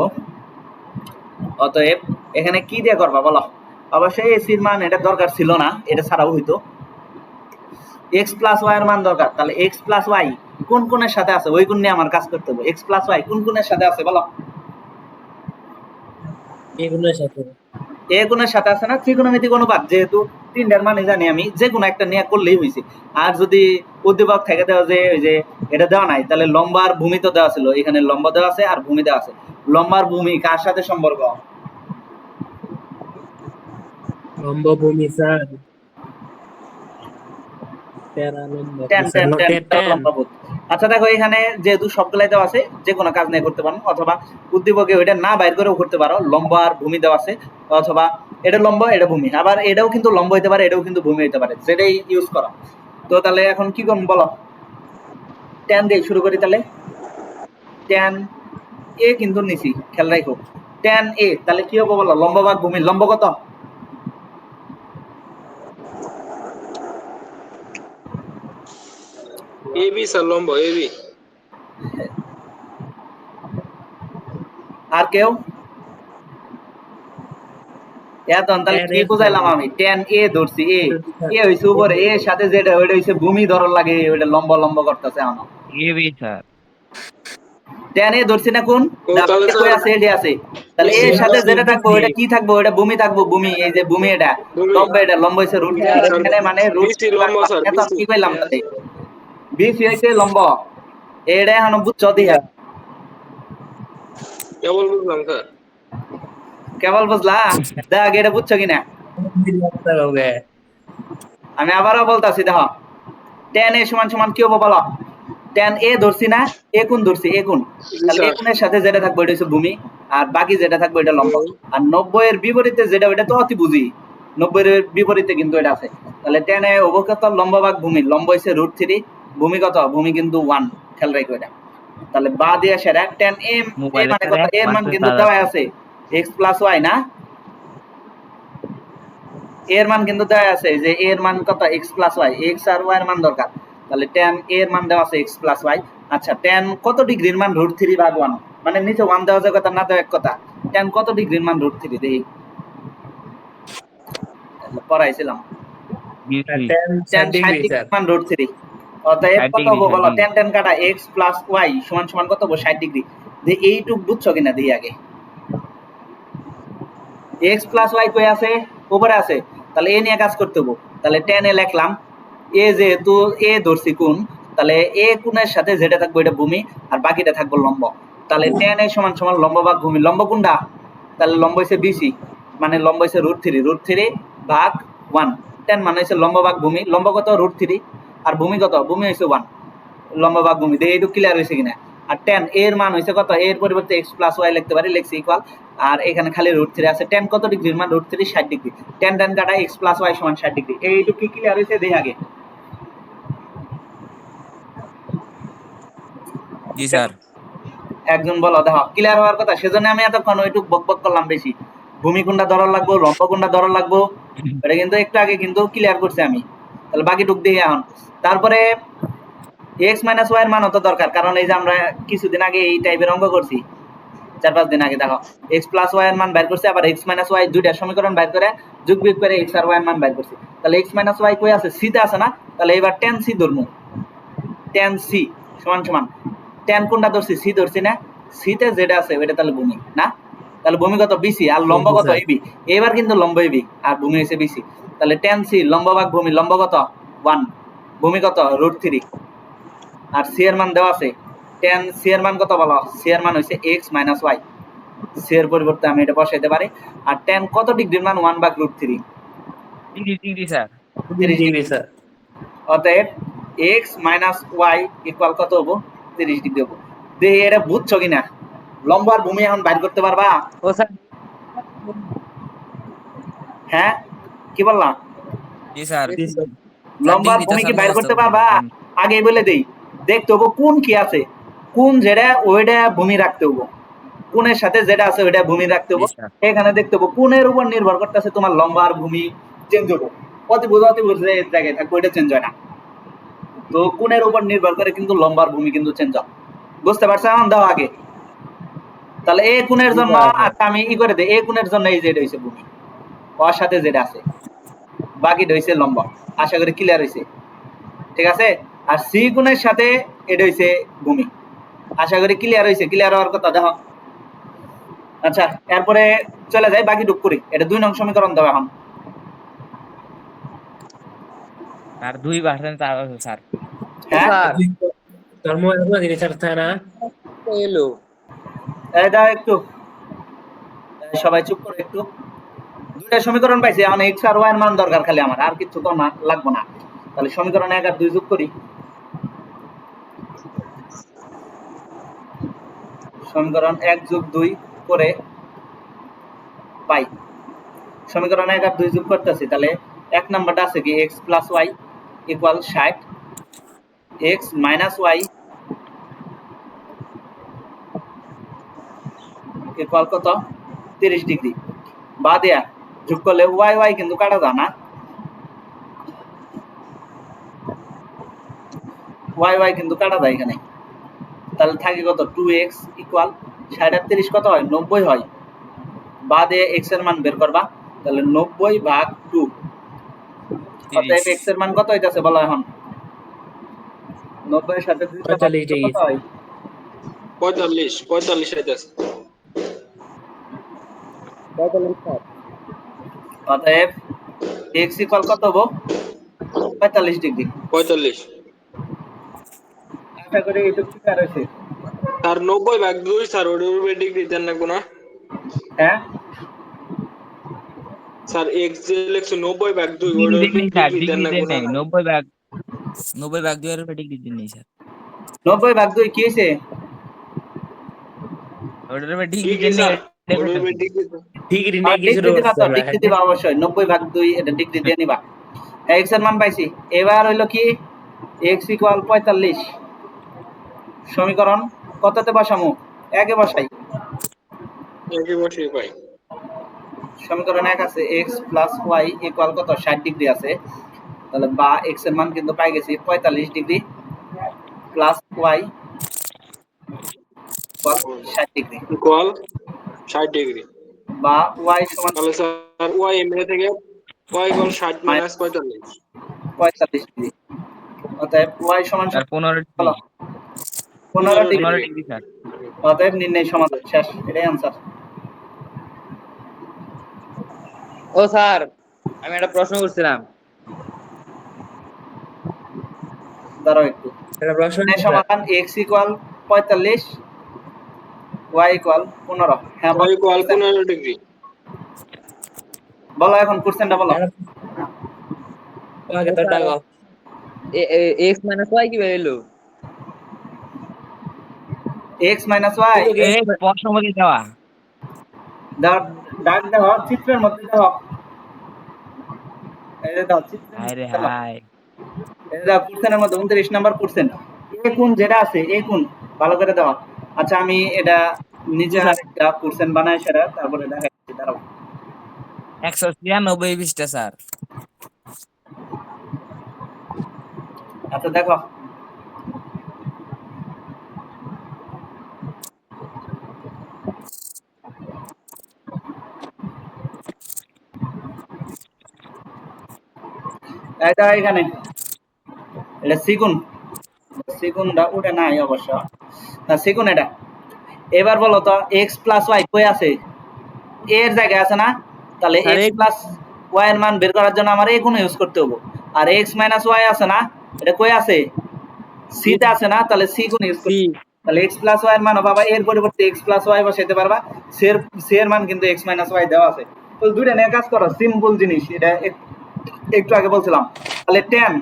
অতএব এখানে কি দিয়ে করবা বলো। অবশ্যই এসির মান এটা দরকার ছিল না, এটা ছাড়াও হইতো। x প্লাস ওয়াই এর মান দরকার, তাহলে x প্লাস ওয়াই কোন কোণের সাথে আছে ওই কোণ নিয়ে আমার কাজ করতে হবে। x প্লাস ওয়াই কোন কোণের সাথে আছে বলো। এগুলোর সাথে এ কোণের সাথে আছে না, ত্রিকোণমিতিক অনুপাত, যেহেতু তিনটার মানে জানি আমি, যে কোনো একটা নিয়ে করলেই হয়েছে। আর যদি উদ্দীপক থেকে দেওয়া যে ওই যে এটা দেওয়া নাই, তাহলে লম্বা আর ভূমি তো দেওয়া ছিল, এখানে লম্বা দেওয়া আছে আর ভূমি দেওয়া আছে। লম্বা আর ভূমি কার সাথে সম্পর্ক, লম্ব ভূমি স্যার, তেরা লম্ব ten sir, ten no ten ten. লম্বা বোধ। আচ্ছা দেখো এখানে যেহেতু সবগুলাই দেওয়া আছে, যে কোনো কাজ নিয়ে করতে পারো, অথবা উদ্দীপকে ওইটা না বাইর করেও করতে পারো। লম্বা আর ভূমি দেওয়া আছে, অথবা এটা লম্বা এটা ভূমি, আবার এটাও কিন্তু লম্বা হইতে পারে, এটাও কিন্তু ভূমি হইতে পারে, যেটাই ইউজ করো। তো তাহলে এখন কি করবো বলো, টেন দিয়ে শুরু করি। তাহলে টেন এ কিন্তু নিছি, খেয়াল রাখো টেন এ, তাহলে কি হবে বলো, লম্ব ভাগ ভূমি, লম্ব কত এ বি স্যার, লম্ব এ বি। আর কেউ এখন তাহলে কি বুঝাইলাম আমি, টেন এ ধরছি, এ হইছে উপরে, এর সাথে যেটা ওইটা হইছে ভূমি ধরন লাগে, ওইটা লম্ব লম্ব করতেছে এখন। A B sir. টেন এ ধরছি না কোন ও তাহলে কই স্যার আছে, এডি আছে, তাহলে এর সাথে যেটা থাকবে ওইটা কি থাকবে, ওইটা ভূমি থাকবো, ভূমি, এই যে ভূমি, এটা ভূমি। লম্ব, এটা লম্ব হইছে √3, এখানে মানে বিসি লম্ব স্যার, √3 এখন বিসি। কি কইলাম তাহলে বিসি হইছে লম্ব, এটা এখন বুঝছো দিয়া, কেবল বুঝলাম স্যার। কেবল বুঝলা, দেখ এটা বুঝছো কিনা। আমি আবারও বলতাছি দেখো, টেন এ সমান সমান কি হবো বলো, টেন এ ধরছি না, এ কোণ ধরছি, এ কোণ, জি তাহলে এ স্যার। কোণের সাথে যেটা থাকবে ওইটা হচ্ছে ভূমি, আর বাকি যেটা থাকবে এটা লম্ব। আর 90 এর বিপরীতে যেটা, ওইটা তো অতি বুঝি, 90 এর বিপরীতে কিন্তু এটা আছে। তাহলে টেন এ অবকত লম্ব ভাগ ভূমি, লম্ব হইছে √3, ভূমি কত, ভূমি কিন্তু 1, খেয়াল রাখো এটা। তাহলে বা দিয়ে সেরা টেন এ, এ মোবাইলে মানে স্যার কত, এর মান কিন্তু দেওয়া আছে x প্লাস ওয়াই না, এর মান কিন্তু দেওয়া আছে যে এর মান কত x প্লাস ওয়াই, x আর y এর মান দরকার, তাহলে tan এর মান দেওয়া আছে x প্লাস ওয়াই। আচ্ছা tan কত ডিগ্রির মান √3 ভাগ 1, মানে নিচে 1 দেওয়া যায় কথা না দেওয়া এক কথা, tan কত ডিগ্রির মান √3 দেখি পড়াইছিলাম, tan 60 ডিগ্রির মান √3, অতএব কত হবে বলো, tan tan কাটা x প্লাস ওয়াই সমান সমান কত হবে 60 ডিগ্রি। যে এইটুক বুঝছো কিনা দেখি আগে, x প্লাস ওয়াই কই আছে, উপরে আছে, তাহলে এ নিয়ে কাজ করতে হবে। তাহলে tan এ লিখলাম, এ যেহেতু এ ধরছি কোণ, তাহলে এ কোণের সাথে যেটা থাকবে এটা ভূমি, আর বাকিটা থাকবে লম্ব। তাহলে tan এ সমান সমান লম্ব ভাগ ভূমি, লম্ব কোনটা, তাহলে লম্ব হইছে বিসি, মানে লম্ব হইছে √3 ভাগ 1, tan মানে হইছে লম্ব ভাগ ভূমি, লম্ব কত √3, আর ভূমি কত, ভূমি হইছে 1, লম্ব ভাগ ভূমি দিয়ে এইটুকু ক্লিয়ার হইছে কিনা। আর tan এর মান হইছে কত, এর পরিবর্তে x প্লাস ওয়াই লিখতে পারি, লিখছি ইকুয়াল, আর এখানে খালি √3 আছে। tan কত ডিগ্রির মান √3, 60 ডিগ্রি, tan tan কাটা x প্লাস ওয়াই সমান 60 ডিগ্রি, এইটুকু কি ক্লিয়ার হইছে দেই আগে। জি স্যার। একজন বলো দেখো ক্লিয়ার হওয়ার কথা, সেজন্য আমি এতক্ষণ ওইটুক বক বক করলাম বেশি। ভূমি কোনটা ধরার লাগবো, লম্ব কোনটা ধরার লাগবো, এটা কিন্তু একটু আগে কিন্তু ক্লিয়ার করছি আমি। তাহলে বাকি টুক দিয়ে এখন তারপরে এক্স মাইনাস ওয়াই এর মান তো দরকার, কারণ এই যে আমরা কিছুদিন আগে এই টাইপের অঙ্ক করছি 4-5 দিন আগে। দেখো এক্স প্লাস ওয়াই এর মান বের করছি, আবার এক্স মাইনাস ওয়াই দুইটা সমীকরণ বের করে যোগ বিয়োগ করে এক্স আর ওয়াই এর মান বের করছি। তাহলে এক্স মাইনাস ওয়াই কই আছে, সি তে আছে না? তাহলে এবার tan সি ধরমু, tan সি সমান সমান tan কোনটা ধরছি, সি ধরছি না? সি তে যেটা আছে ওইটা তাহলে ভূমি না? তাহলে ভূমি কত, বিসি, আর লম্ব জি কত, স্যার। এবি। এবার কিন্তু লম্ব এবি আর ভূমি হইছে বিসি। তাহলে tan সি লম্ব ভাগ ভূমি, লম্ব কত 1, ভূমি কত √3, আর সি এর মান দেওয়া আছে। tan সি এর মান কত বলো, সি এর মান হইছে x মাইনাস ওয়াই। সি এর পরিবর্তে আমি এটা বসাইতে পারি। আর tan কত ডিগ্রির মান, 1/√3, ডিগ্রি স্যার। 30 জি ডিগ্রি। স্যার। অতএব x মাইনাস ওয়াই ইকুয়াল কত হবো, 30 ডিগ্রি হবো। দেখি এটা বুঝছো কিনা, লম্ব আর ভূমি এখন বাইর করতে পারবা? ও স্যার। হ্যাঁ কি বললাম? জি স্যার। জি স্যার। স্যার লম্ব আর ডিগ্রিটা ভূমি কি স্যার বাইর মুখস্থ করতে করে পারবা? রাখেন। আগে বলে দেই, দেখতে হবো কোন কি আছে, কোন যেটা ওইটা ভূমি রাখতে হবো, কোণের সাথে যেটা আছে ওইটা ভূমি রাখতে জি হবো। স্যার। এখানে দেখতে হবো কোণের উপর নির্ভর করতেছে তোমার লম্ব আর ভূমি চেঞ্জ হবো, অতিভুজ যে জায়গায় থাকবে ওইটা চেঞ্জ হয় না। তো কোণের উপর নির্ভর করে কিন্তু লম্ব আর ভূমি কিন্তু চেঞ্জ হয়। বুঝতে পারছো এখন? দাও আগে। তাহলে এ কোণের জি জন্য স্যার। আচ্ছা আমি ই করে দেই, এ কোণের জন্য এই যে এটা হইছে ভূমি, ওর সাথে যেটা আছে, বাকিটা হইছে লম্ব। আশা করি ক্লিয়ার হইছে, ঠিক আছে? আর সি কোণের সাথে এটা হইছে ভূমি। আশা করি ক্লিয়ার হইছে, ক্লিয়ার হওয়ার কথা দেখো। আচ্ছা এরপরে চলে যাই বাকি টুক করি। এটা 2 নং সমীকরণ দাও এখন। আর 2% চাপ আছে স্যার। হ্যাঁ তোর মোবাইলে কোনো জিনিস আছে না? এলো এই দাও একটু, সবাই চুপ করে একটু। দুইটা সমীকরণ পাইছি, এখন x আর y এর মান দরকার খালি আমার, আর কিছু তো না লাগবে না। তাহলে সমীকরণ 1 আর 2 যোগ করি। সমীকরণ 1 যোগ 2 করে পাই, সমীকরণ 1 আর 2 যোগ করতেছি। তাহলে এক নাম্বারটা আছে কি, x plus Y equal 60, x minus Y equal কত 30 ডিগ্রি। বা দেয়া যোগ করলে ওয়াই ওয়াই কিন্তু কাটা যায় না, ওয়াই ওয়াই কিন্তু কাটা যায় এখানে। তাহলে থাকে কত 2x ইকুয়াল 60 আর 30 কত হয়, 90 হয়। বাদে x এর মান বের করবা, তাহলে 90/2। অতএব 30। x এর মান কত হইতাছে বলো এখন? 90 এর সাথে 2 কত 45 ডিগ্রি। হয়? 45 হইতাছে। অতএব x ইকুয়াল কত হবো, 45 ডিগ্রি। 45 আশা করি এটুকু ক্লিয়ার হয়েছে। স্যার 90/2 স্যার ওটার উপরে ডিগ্রি দেন না কোনা? হ্যাঁ স্যার x যে লেখছো 90/2 ডিগ্রি ওটার দেন উপরে নেই স্যার, ডিগ্রি দেন ডিগ্রি না দেন কোনা? নেই। 90/2 এর উপরে ডিগ্রি দেন নেই স্যার। 90/2 কি হয়েছে? ওটার উপরে ডিগ্রি ডিগ্রি দেন নেই, স্যার এটা ওটার উপরে করতেছি। ডিগ্রি ডিগ্রি আর নেই কিছু ডিগ্রি দিবা তো, ডিগ্রি করছে দিবা অবশ্যই, 90/2 এটা ডিগ্রি দিয়ে নিবা। x এর মান পাইছি। এবার হইলো কি, x ইকুয়াল 45। সমীকরণ কততে বসামু, একে বসাই। একই বসে পাই। সমীকরণ 1 আছে x প্লাস ওয়াই ইকুয়াল কত 60 ডিগ্রি আছে। তাহলে বা x এর মান কিন্তু পাই গেছি 45 degree plus Y equal 60 degree, equal 60 degree. বা ওয়াই সমান তাহলে স্যার y এমএ থেকে y ইকুয়াল 60 মাইনাস 45। 45 ডিগ্রি। অতএব ওয়াই সমান স্যার 15 ডিগ্রি। বলো 15 ডিগ্রি। 15 degree sir. অতএব নির্ণয় সমাধান শেষ, এটাই আনসার। ও স্যার, আমি একটা প্রশ্ন করছিলাম। দাঁড়াও একটু। এটা প্রশ্ন নির্ণয় স্যার। সমাধান x ইকুয়াল 45, y ইকুয়াল 15। হ্যাঁ y ইকুয়াল 15 ডিগ্রি। বলো এখন কোশ্চেনটা বলো। আগে তো ডাকো। এক্স মাইনাস ওয়াই কি বেরোলো? x মাইনাস ওয়াই এই প্রশ্ন মধ্যে দেওয়া। দাও, ডাক দাও চিত্রের মধ্যে দাও, এই যে দাও চিত্রের হায় রে মধ্যে দাও। হায়। এই যে দাও কোশ্চেনের মধ্যে 29 নাম্বার কোশ্চেন। এ কোণ যেটা আছে, এ কোণ ভালো করে দাও। আচ্ছা আমি এটা নিজে আরেকটা কোশ্চেন বানাই সেটা তারপরে দেখাচ্ছি, দাঁড়াও। 193 পৃষ্ঠা স্যার। আচ্ছা দেখো, এটা এখানে এটা সিগুনটা ওটা নাই অবশ্য, না সিগুন এটা। এবার বলো তো এক্স প্লাস ওয়াই কই আছে? এর জায়গায় আছে না? তাহলে স্যার এক্স প্লাস ওয়াই এর মান বের করার জন্য আমার এ গুণ ইউজ করতে হবে। আর এক্স মাইনাস ওয়াই আছে না, এটা কই আছে? সি তে আছে না, তাহলে সি গুণ ইউজ করতে। তাহলে এক্স প্লাস ওয়াই এর মান বাবা এর পরিবর্তে এক্স প্লাস ওয়াই বসাইতে পারবা। সি এর মান কিন্তু এক্স মাইনাস ওয়াই দেওয়া আছে। তো দুইটা নিয়ে কাজ করো, সিম্পল জিনিস, এটা একটু আগে বলছিলাম। তাহলে টেন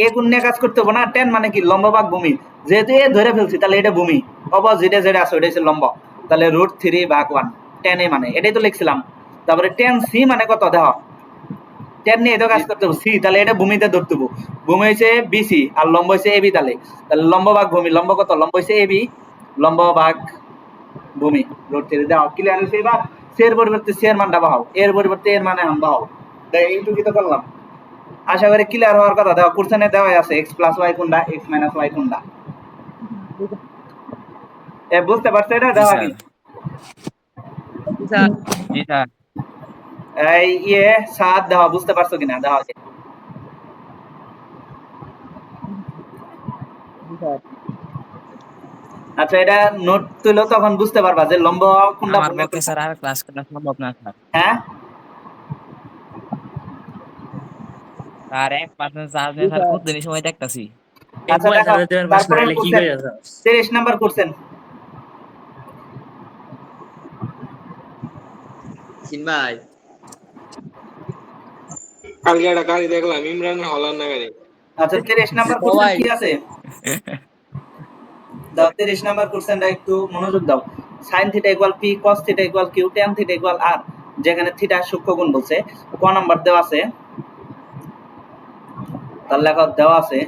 এ কোন নিয়ে কাজ করতে হবে না? টেন মানে কি? লম্ব ভাগ ভূমি। যেহেতু এ ধরে ফেলছি তাহলে এটা ভূমি, অপোজিটে যেটা আছে ওটা হচ্ছে লম্ব। তাহলে √3/1 টেন এ মানে এটাই তো লিখছিলাম। তারপরে টেন সি মানে কত দেখো, টেন নিয়ে তো কাজ করতে হবে। সি তাহলে এটা ভূমিতে ধরতে হবে। ভূমি হয়েছে বিসি আর লম্ব হয়েছে এবি। তাহলে লম্ব ভাগ ভূমি, লম্ব কত? লম্ব হয়েছে এবি, লম্ব ভাগ ভূমি √3 দাও। ক্লিয়ার হয়েছে? এবার সি এর পরিবর্তে সি এর মানটা বহাও, এর পরিবর্তে এর মানে আন বহাও। এইটুকুই তো করলাম। আশা করি ক্লিয়ার হওয়ার কথা। দেখো কোশ্চেনে দেওয়া আছে এক্স প্লাস ওয়াই কোনটা, এক্স মাইনাস ওয়াই কোনটা। এ বুঝতে পারছো? এটা জি দেওয়া স্যার। কি জি স্যার। এই সাত দেওয়া, বুঝতে পারছো কিনা দেওয়া কি? আচ্ছা এটা নোট তুলো, তখন বুঝতে পারবা যে লম্ব কোনটা আমার ভূমি পক্ষে কোনটা। স্যার আর ক্লাস করা সম্ভব না স্যার। হ্যাঁ স্যার 1% চার্জ নেই স্যার, প্রতিদিনই সময় দেখতাছি। আচ্ছা দেখো, তারপরে কি কোশ্চেন করে আছে? 30 নাম্বার কোশ্চেন। সিন ভাই কালকে একটা গাড়ি দেখলাম, ইমরান হলার না গাড়ি। আচ্ছা 30 নাম্বার কোশ্চেন কি আছে দাও। 30 নাম্বার কোশ্চেনটা একটু মনোযোগ দাও। sin theta equal P, cos theta equal Q, tan theta equal R, যেখানে থিটা সূক্ষ্মগুণ বলছে। ক নাম্বার দেওয়া আছে? তার লেখা দেওয়া আছে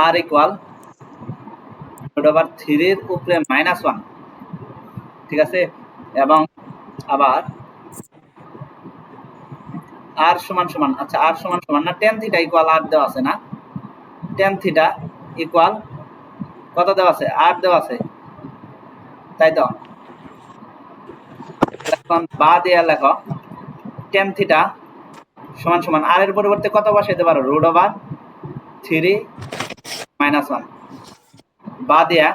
আর ইকুয়াল √3 এর উপরে -1, ঠিক আছে? এবং আবার আর সমান সমান, আচ্ছা আর সমান সমান না, tan থিটা ইকুয়াল আর দেওয়া আছে না? tan থিটা ইকুয়াল কত দেওয়া আছে? আর দেওয়া আছে, তাই তো? এখন বা দিয়ে লেখো tan থিটা সমান সমান আর এর পরিবর্তে কত বসাইতে পারো? √3 -1 বা দিয়া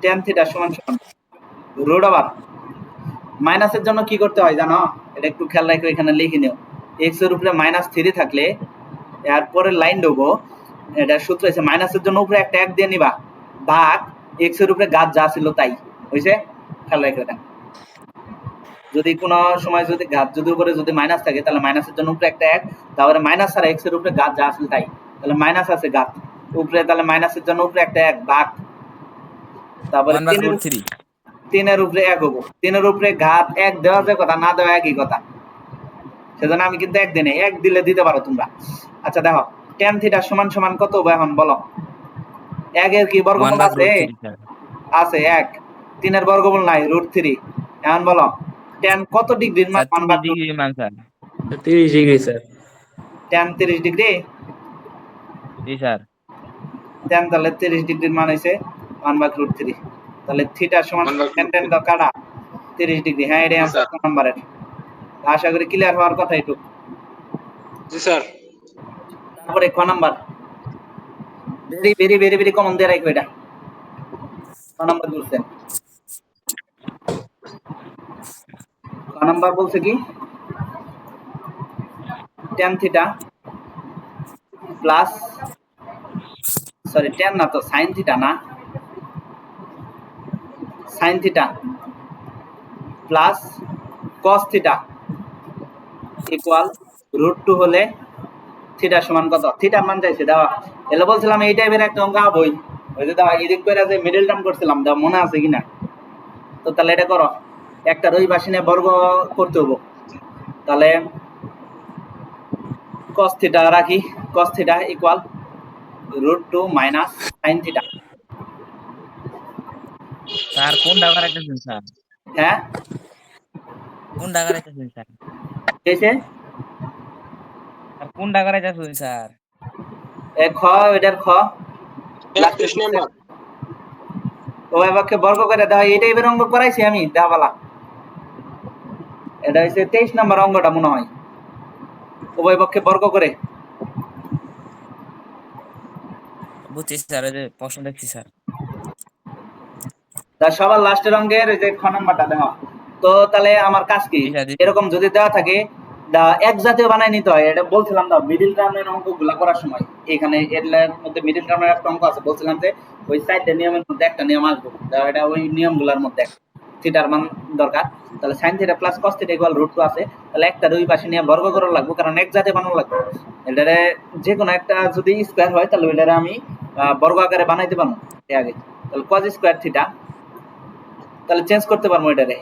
tan থিটা সমান সমান মাইনাসের জন্য কি করতে হয় জানো? এটা একটু খেয়াল রাখো, এখানে লিখে নিও। এক্স এর উপরে -3 থাকলে এর পরের লাইন দেবো, এটা সূত্র আছে মাইনাসের জন্য উপরে একটা এক দিয়ে নিবা, ভাগ এক্স এর উপরে ঘাত যা ছিল তাই হইছে। খেয়াল রাখো এটা। যদি কোনো সময় যদি ঘাত যদি উপরে যদি মাইনাস থাকে তাহলে মাইনাসের জন্য উপরে একটা এক, তারপরে মাইনাস আর এক্স এর উপরে ঘাত যা ছিল তাই। তাহলে মাইনাস আছে ঘাত উপরে, তাহলে মাইনাসের জন্য উপরে একটা এক, ভাগ তারপরে 1/√3। 3 এর উপরে এক হবো। 3 এর উপরে ঘাত এক দেওয়া যায় কথা, না দেওয়া একই কথা। সেজন্য আমি কিন্তু এক দিনে এক দিলে দিতে পারো তোমরা। আচ্ছা দেখো tan থিটা সমান সমান কত হবে এখন বলো? 1 এর কি বর্গমূল আছে? 1/√3 স্যার। আছে 1। 3 এর বর্গমূল নাই, √3। এখন বলো tan কত ডিগ্রির মান? স্যার 30 ডিগ্রি মান sir. 30 degree sir. tan 30 degree. জি স্যার। tan তাহলে 30 ডিগ্রির মান হইছে 1/√3। তাহলে থিটা সমান tan tan কাটা 30 ডিগ্রি। হ্যাঁ এটাই आंसर ক নাম্বারের। আশা করি ক্লিয়ার হওয়ার কথা একটু। জি স্যার। তারপরে ক number very very very very common দিয়ে রাখবে এটা। ক নাম্বার বলছেন? ক নাম্বার বলছে কি tan theta plus, sorry tan না তো sin থিটা না, sin theta plus cos theta equal √2 হলে থিটা সমান কত? থিটার মান চাইছে দেওয়া। এলে বলছিলাম এই টাইপের একটা অঙ্ক আবই, ওই যে দেওয়া এদিক করে যে মিডল টার্ম করছিলাম, দেওয়া মনে আছে কিনা? তো তাহলে এটা করো, একটা ওই পাশে নিয়ে বর্গ করতে হবো। তাহলে cos থিটা রাখি, cos theta equal √2 minus sin theta। Sir কোনটা করাইতেছেন স্যার? হ্যাঁ কোনটা করাইতেছেন স্যার? कैसे স্যার কোনটা করাইতেছেন স্যার? এ খ এটার খ 31 নাম্বার। উভয় পক্ষে বর্গ করে দেওয়া এই টাইপের অঙ্ক করাইছি আমি দেওয়ালা। এটা হচ্ছে 23 নম্বর অঙ্কটা মনে হয়, উভয় পক্ষে বর্গ করে। বুঝছি স্যার, ওই যে প্রশ্ন দেখছি স্যার। তার সবার লাস্টের অঙ্কের ওই যে খ নাম্বারটা দেওয়া। তো তাহলে আমার কাজ কি, দিশা দিশা এরকম যদি দেওয়া থাকে দা এক জাতীয় বানাই নিতে হয়। এটা বলছিলাম দা মিডিল টার্মের অঙ্কগুলো করার সময়, এখানে এর মধ্যে মিডিল টার্মের একটা অঙ্ক আছে, বলছিলাম যে ওই চারটে নিয়মের মধ্যে একটা নিয়ম আসবে, এটা ওই নিয়মগুলোর মধ্যে থিটার মান দরকার। তাহলে sin theta plus cos theta equal √2 আছে, তাহলে একটা দুই পাশে নিয়ে বর্গ করা লাগবে, কারণ এক জাতীয় বানানো লাগবে। এটারে যে কোনো একটা যদি স্কয়ার হয় তাহলে ওইটারে আমি বর্গ আকারে বানাইতে পারবো আগে। তাহলে cos স্কয়ার থিটা, তাহলে চেঞ্জ করতে পারবো এটারে,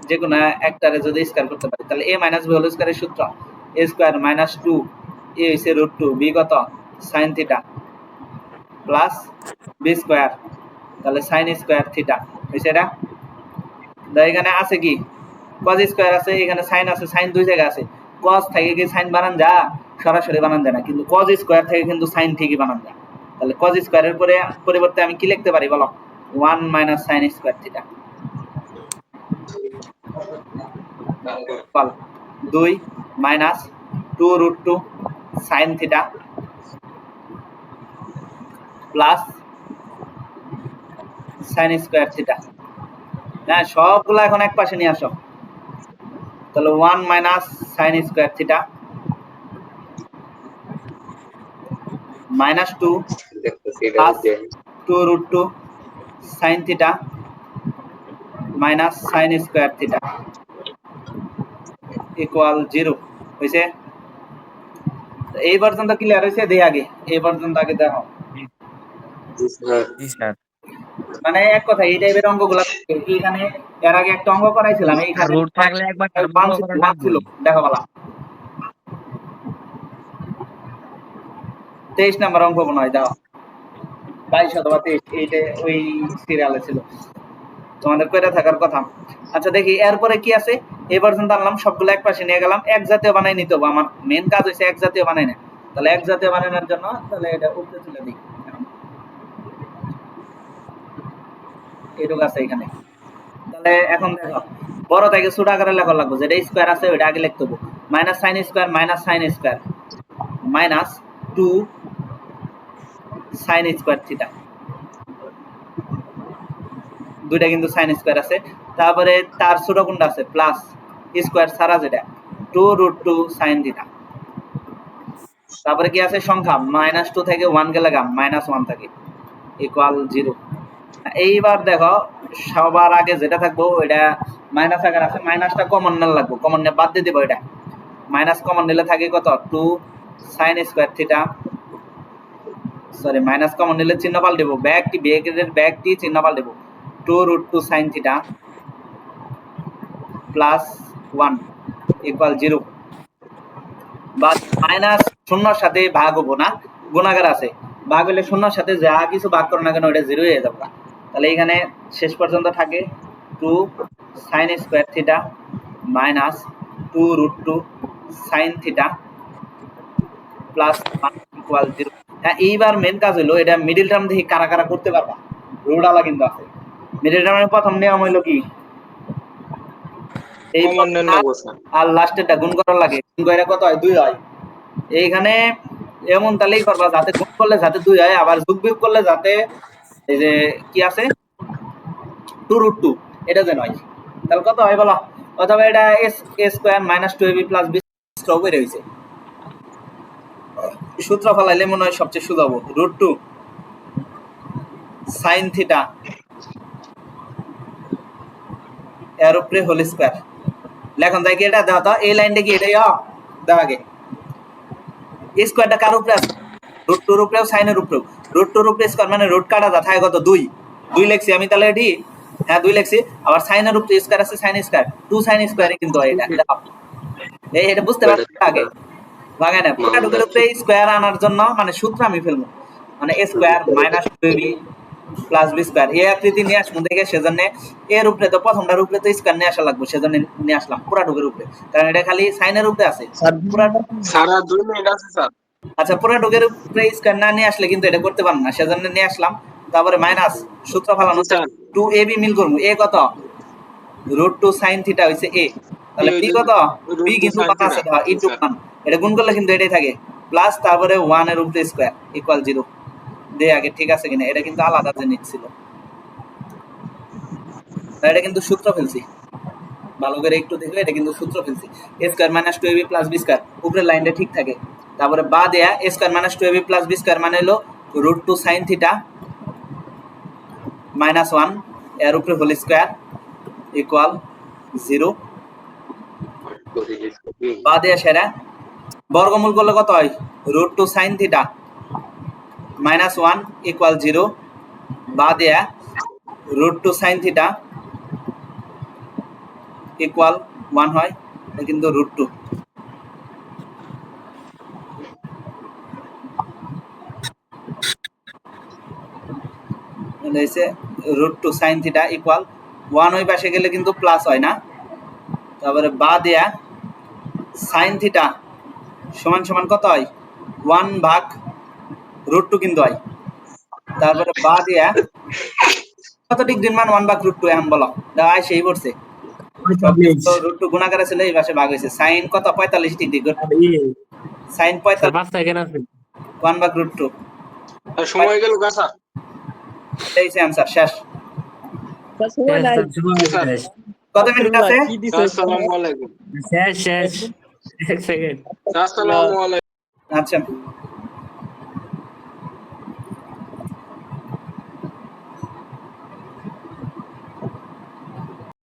যে কোনো একটারে যদি স্কয়ার করতে পারি তাহলে a মাইনাস b হোল স্কয়ারের সূত্র a স্কয়ার মাইনাস 2 a হইছে √2 b কত sin theta plus b square, তাহলে sin স্কয়ার থিটা হইছে এটা। এখানে আছে কি cos স্কয়ার আছে, এখানে sin আছে, sin দুই জায়গা আছে। cos থেকে কি sin বানান যা, সরাসরি বানান যায় না, কিন্তু cos স্কয়ার থেকে কিন্তু sin ঠিকই বানান যায়। তাহলে cos স্কয়ারের পরিবর্তে আমি কি লিখতে পারি বলো, 1 minus sin square theta equal 2 minus 2√2 sin theta plus sin square theta. হ্যাঁ সবগুলো এখন এক পাশে নিয়ে আসো, তাহলে 1 minus sin square theta minus 2 plus 2√2 sin theta minus sin square theta equal 0 হইছে। এই পর্যন্ত ক্লিয়ার হইছে? দেই আগে এই পর্যন্ত আগে দেখো। জি স্যার। মানে এক কথা এই টাইপের অঙ্কগুলো এখানে এর আগে একটা অঙ্ক করাইছিলাম, এইখানে রুট থাকলে একবার স্যার বর্গ করা ছিল, লাগবে। দেখো বলা 23 নম্বর অঙ্ক মনে হয়, দাও 22 অথবা 23, এইটা ওই সিরিয়ালে ছিল, তোমাদের কইরা থাকার কথা। আচ্ছা দেখি এরপরে কি আছে, এই পর্যন্ত আনলাম, সবগুলো এক পাশে নিয়ে গেলাম, এক জাতীয় বানাই নিতে হবে। আমার মেন কাজ হইছে এক জাতীয় বানাই না, তাহলে এক জাতীয় বানানোর জন্য তাহলে এটা উপরে তুলে দিই, এইটুকু আছে এখানে। তাহলে এখন দেখো বড় থেকে ছোট আকারে লেখা লাগবে, যেটা স্কয়ার আছে ওইটা আগে লিখতে হবে, minus sin square minus sin square minus 2 sin square theta, দুইটা কিন্তু sin স্কয়ার আছে। তারপরে তার ছোট কোনটা আছে, প্লাস স্কয়ার ছাড়া যেটা 2√2 sin থিটা। তারপরে কি আছে সংখ্যা, -2 থেকে 1 গেলে -1 থাকে ইকুয়াল 0। এইবার দেখো সবার আগে যেটা থাকবো ওইটা মাইনাস আকার আছে, মাইনাসটা কমন নিলে লাগবে, কমন নিয়ে বাদ দিয়ে দেবো, এটা মাইনাস কমন নিলে থাকে কত 2 sin square theta, sorry minus common নিলে চিহ্ন পাল্টেব, ব্যাকটি ব্যাকের ব্যাকটি চিহ্ন পাল্টেব, 2√2 sin থিটা প্লাস 1 ইকুয়াল 0। বা মাইনাস শূন্যর সাথে ভাগ হবো না, গুণাকার আছে, ভাগ হলে শূন্যর সাথে যা কিছু ভাগ করো না কেন ওটা 0 হয়ে যাবে। তাহলে এখানে শেষ পর্যন্ত থাকে 2 sin square theta minus 2√2 sin theta plus 1 equal 0। হ্যাঁ এইবার মেন কাজ হলো এটা মিডল টার্ম দেখি কারা কারা করতে পারবা, রুডালা কিন্তু আছে। মিডল টার্মের প্রথম নিয়ম হলো কি, এই কমন নেন না বসা। আর লাস্টেরটা গুণ করার লাগে, গুণ করে কত হয় 2 হয়। এইখানে এমন তাহলেই করবা যাতে গুণ করলে যাতে 2 হয়, আবার যোগ বিয়োগ করলে যাতে এই যে কি আছে 2√2 এটা যেন হয়। তাহলে কত হয় বলো, অথবা এটা a square minus 2ab plus b square বের হইছে, সূত্র ফলাইলে মনে হয় সবচেয়ে সোজা হবে, √2 sin থিটা এর উপরে হোল স্কয়ার। লেখন যায় কি এটা দাও তো, এই লাইনটা কি এটাই দাও আগে, স্কয়ারটা কার উপরে আছে, √2 এর উপরেও সাইনের উপরেও, √2 এর উপরে স্কয়ার মানে রুট কাটা যায় কত 2 2 লিখছি আমি, তাহলে এটি হ্যাঁ 2 লিখছি, আবার সাইনের উপরে স্কয়ার আছে, সাইন স্কয়ার 2 সাইন স্কয়ারে কিন্তু এটা এটা বুঝতে পারছো আগে। লাগাই না, পুরা ঢুকের উপরে স্কোয়ার আনার জন্য মানে সূত্র আমি ফেলবো, মানে A square minus 2ab plus B square এই আকৃতি নিয়ে আসবো দেখে, সেজন্য এর উপরে তো প্রথমটার উপরে তো স্কোয়ার নিয়ে আসা লাগবে, সেজন্য নিয়ে আসলাম পুরা ঢুকের উপরে, কারণ এটা খালি সাইনের উপরে আছে পুরা। স্যার আর 2 মিনিট আছে স্যার। আচ্ছা, পুরা ঢুকের উপরে স্কোয়ার না নিয়ে আসলে কিন্তু এটা করতে পারবো না, সেজন্য নিয়ে আসলাম। তারপরে মাইনাস সূত্র ফেলানো স্যার 2ab মিল করবো, এ কত √2 sin থিটা হইছে a, তাহলে b কত, b কিন্তু কত আছে দেখো ইনটু 1, এটা গুণ করলে কিন্তু এটাই থাকে প্লাস, তারপরে 1 এর উপরে স্কয়ার ইকুয়াল 0 দে আগে, ঠিক আছে কিনা, এটা কিন্তু আলাদা জিনিস ছিল, তাই এটা কিন্তু সূত্র ফেলছি, ভালো করে একটু দেখো, এটা কিন্তু সূত্র ফেলছি, a square minus 2ab plus b square উপরের লাইনটা ঠিক থাকে, তারপরে বা দেয়া a square minus 2ab plus b square মানে হলো √2 sin থিটা মাইনাস 1 এর উপরে হোল স্কয়ার ইকুয়াল 0, বা দেয়া সেরা বর্গমূল করলে কত হয়, √2 sin থিটা মাইনাস 1 ইকুয়াল 0, বা দেয়া √2 sin থিটা ইকুয়াল 1 হয়, এটা কিন্তু √2। এটা হচ্ছে √2 sin থিটা ইকুয়াল 1, ওই পাশে গেলে কিন্তু প্লাস হয় না, তারপরে বা দেয়া sin থিটা সমান সমান কত হয়, 1 ভাগ √2 কিন্তু হয়, তারপরে বা দেয়া কত ডিগ্রির মান 1 ভাগ √2 এখন বলো, দাও সেই পড়ছে √2 গুণাকারে ছিল, এই পাশে ভাগ হয়েছে, sin কত 45 ডিগ্রি, sin 45 5 সেকেন্ড আছে 1 ভাগ √2, আর সময় গেল গা স্যার। এই যে आंसर শেষ। কত মিনিট আছে? আসসালামু আলাইকুম। শেষ 1 সেকেন্ড আসসালামু আলাইকুম। আচ্ছা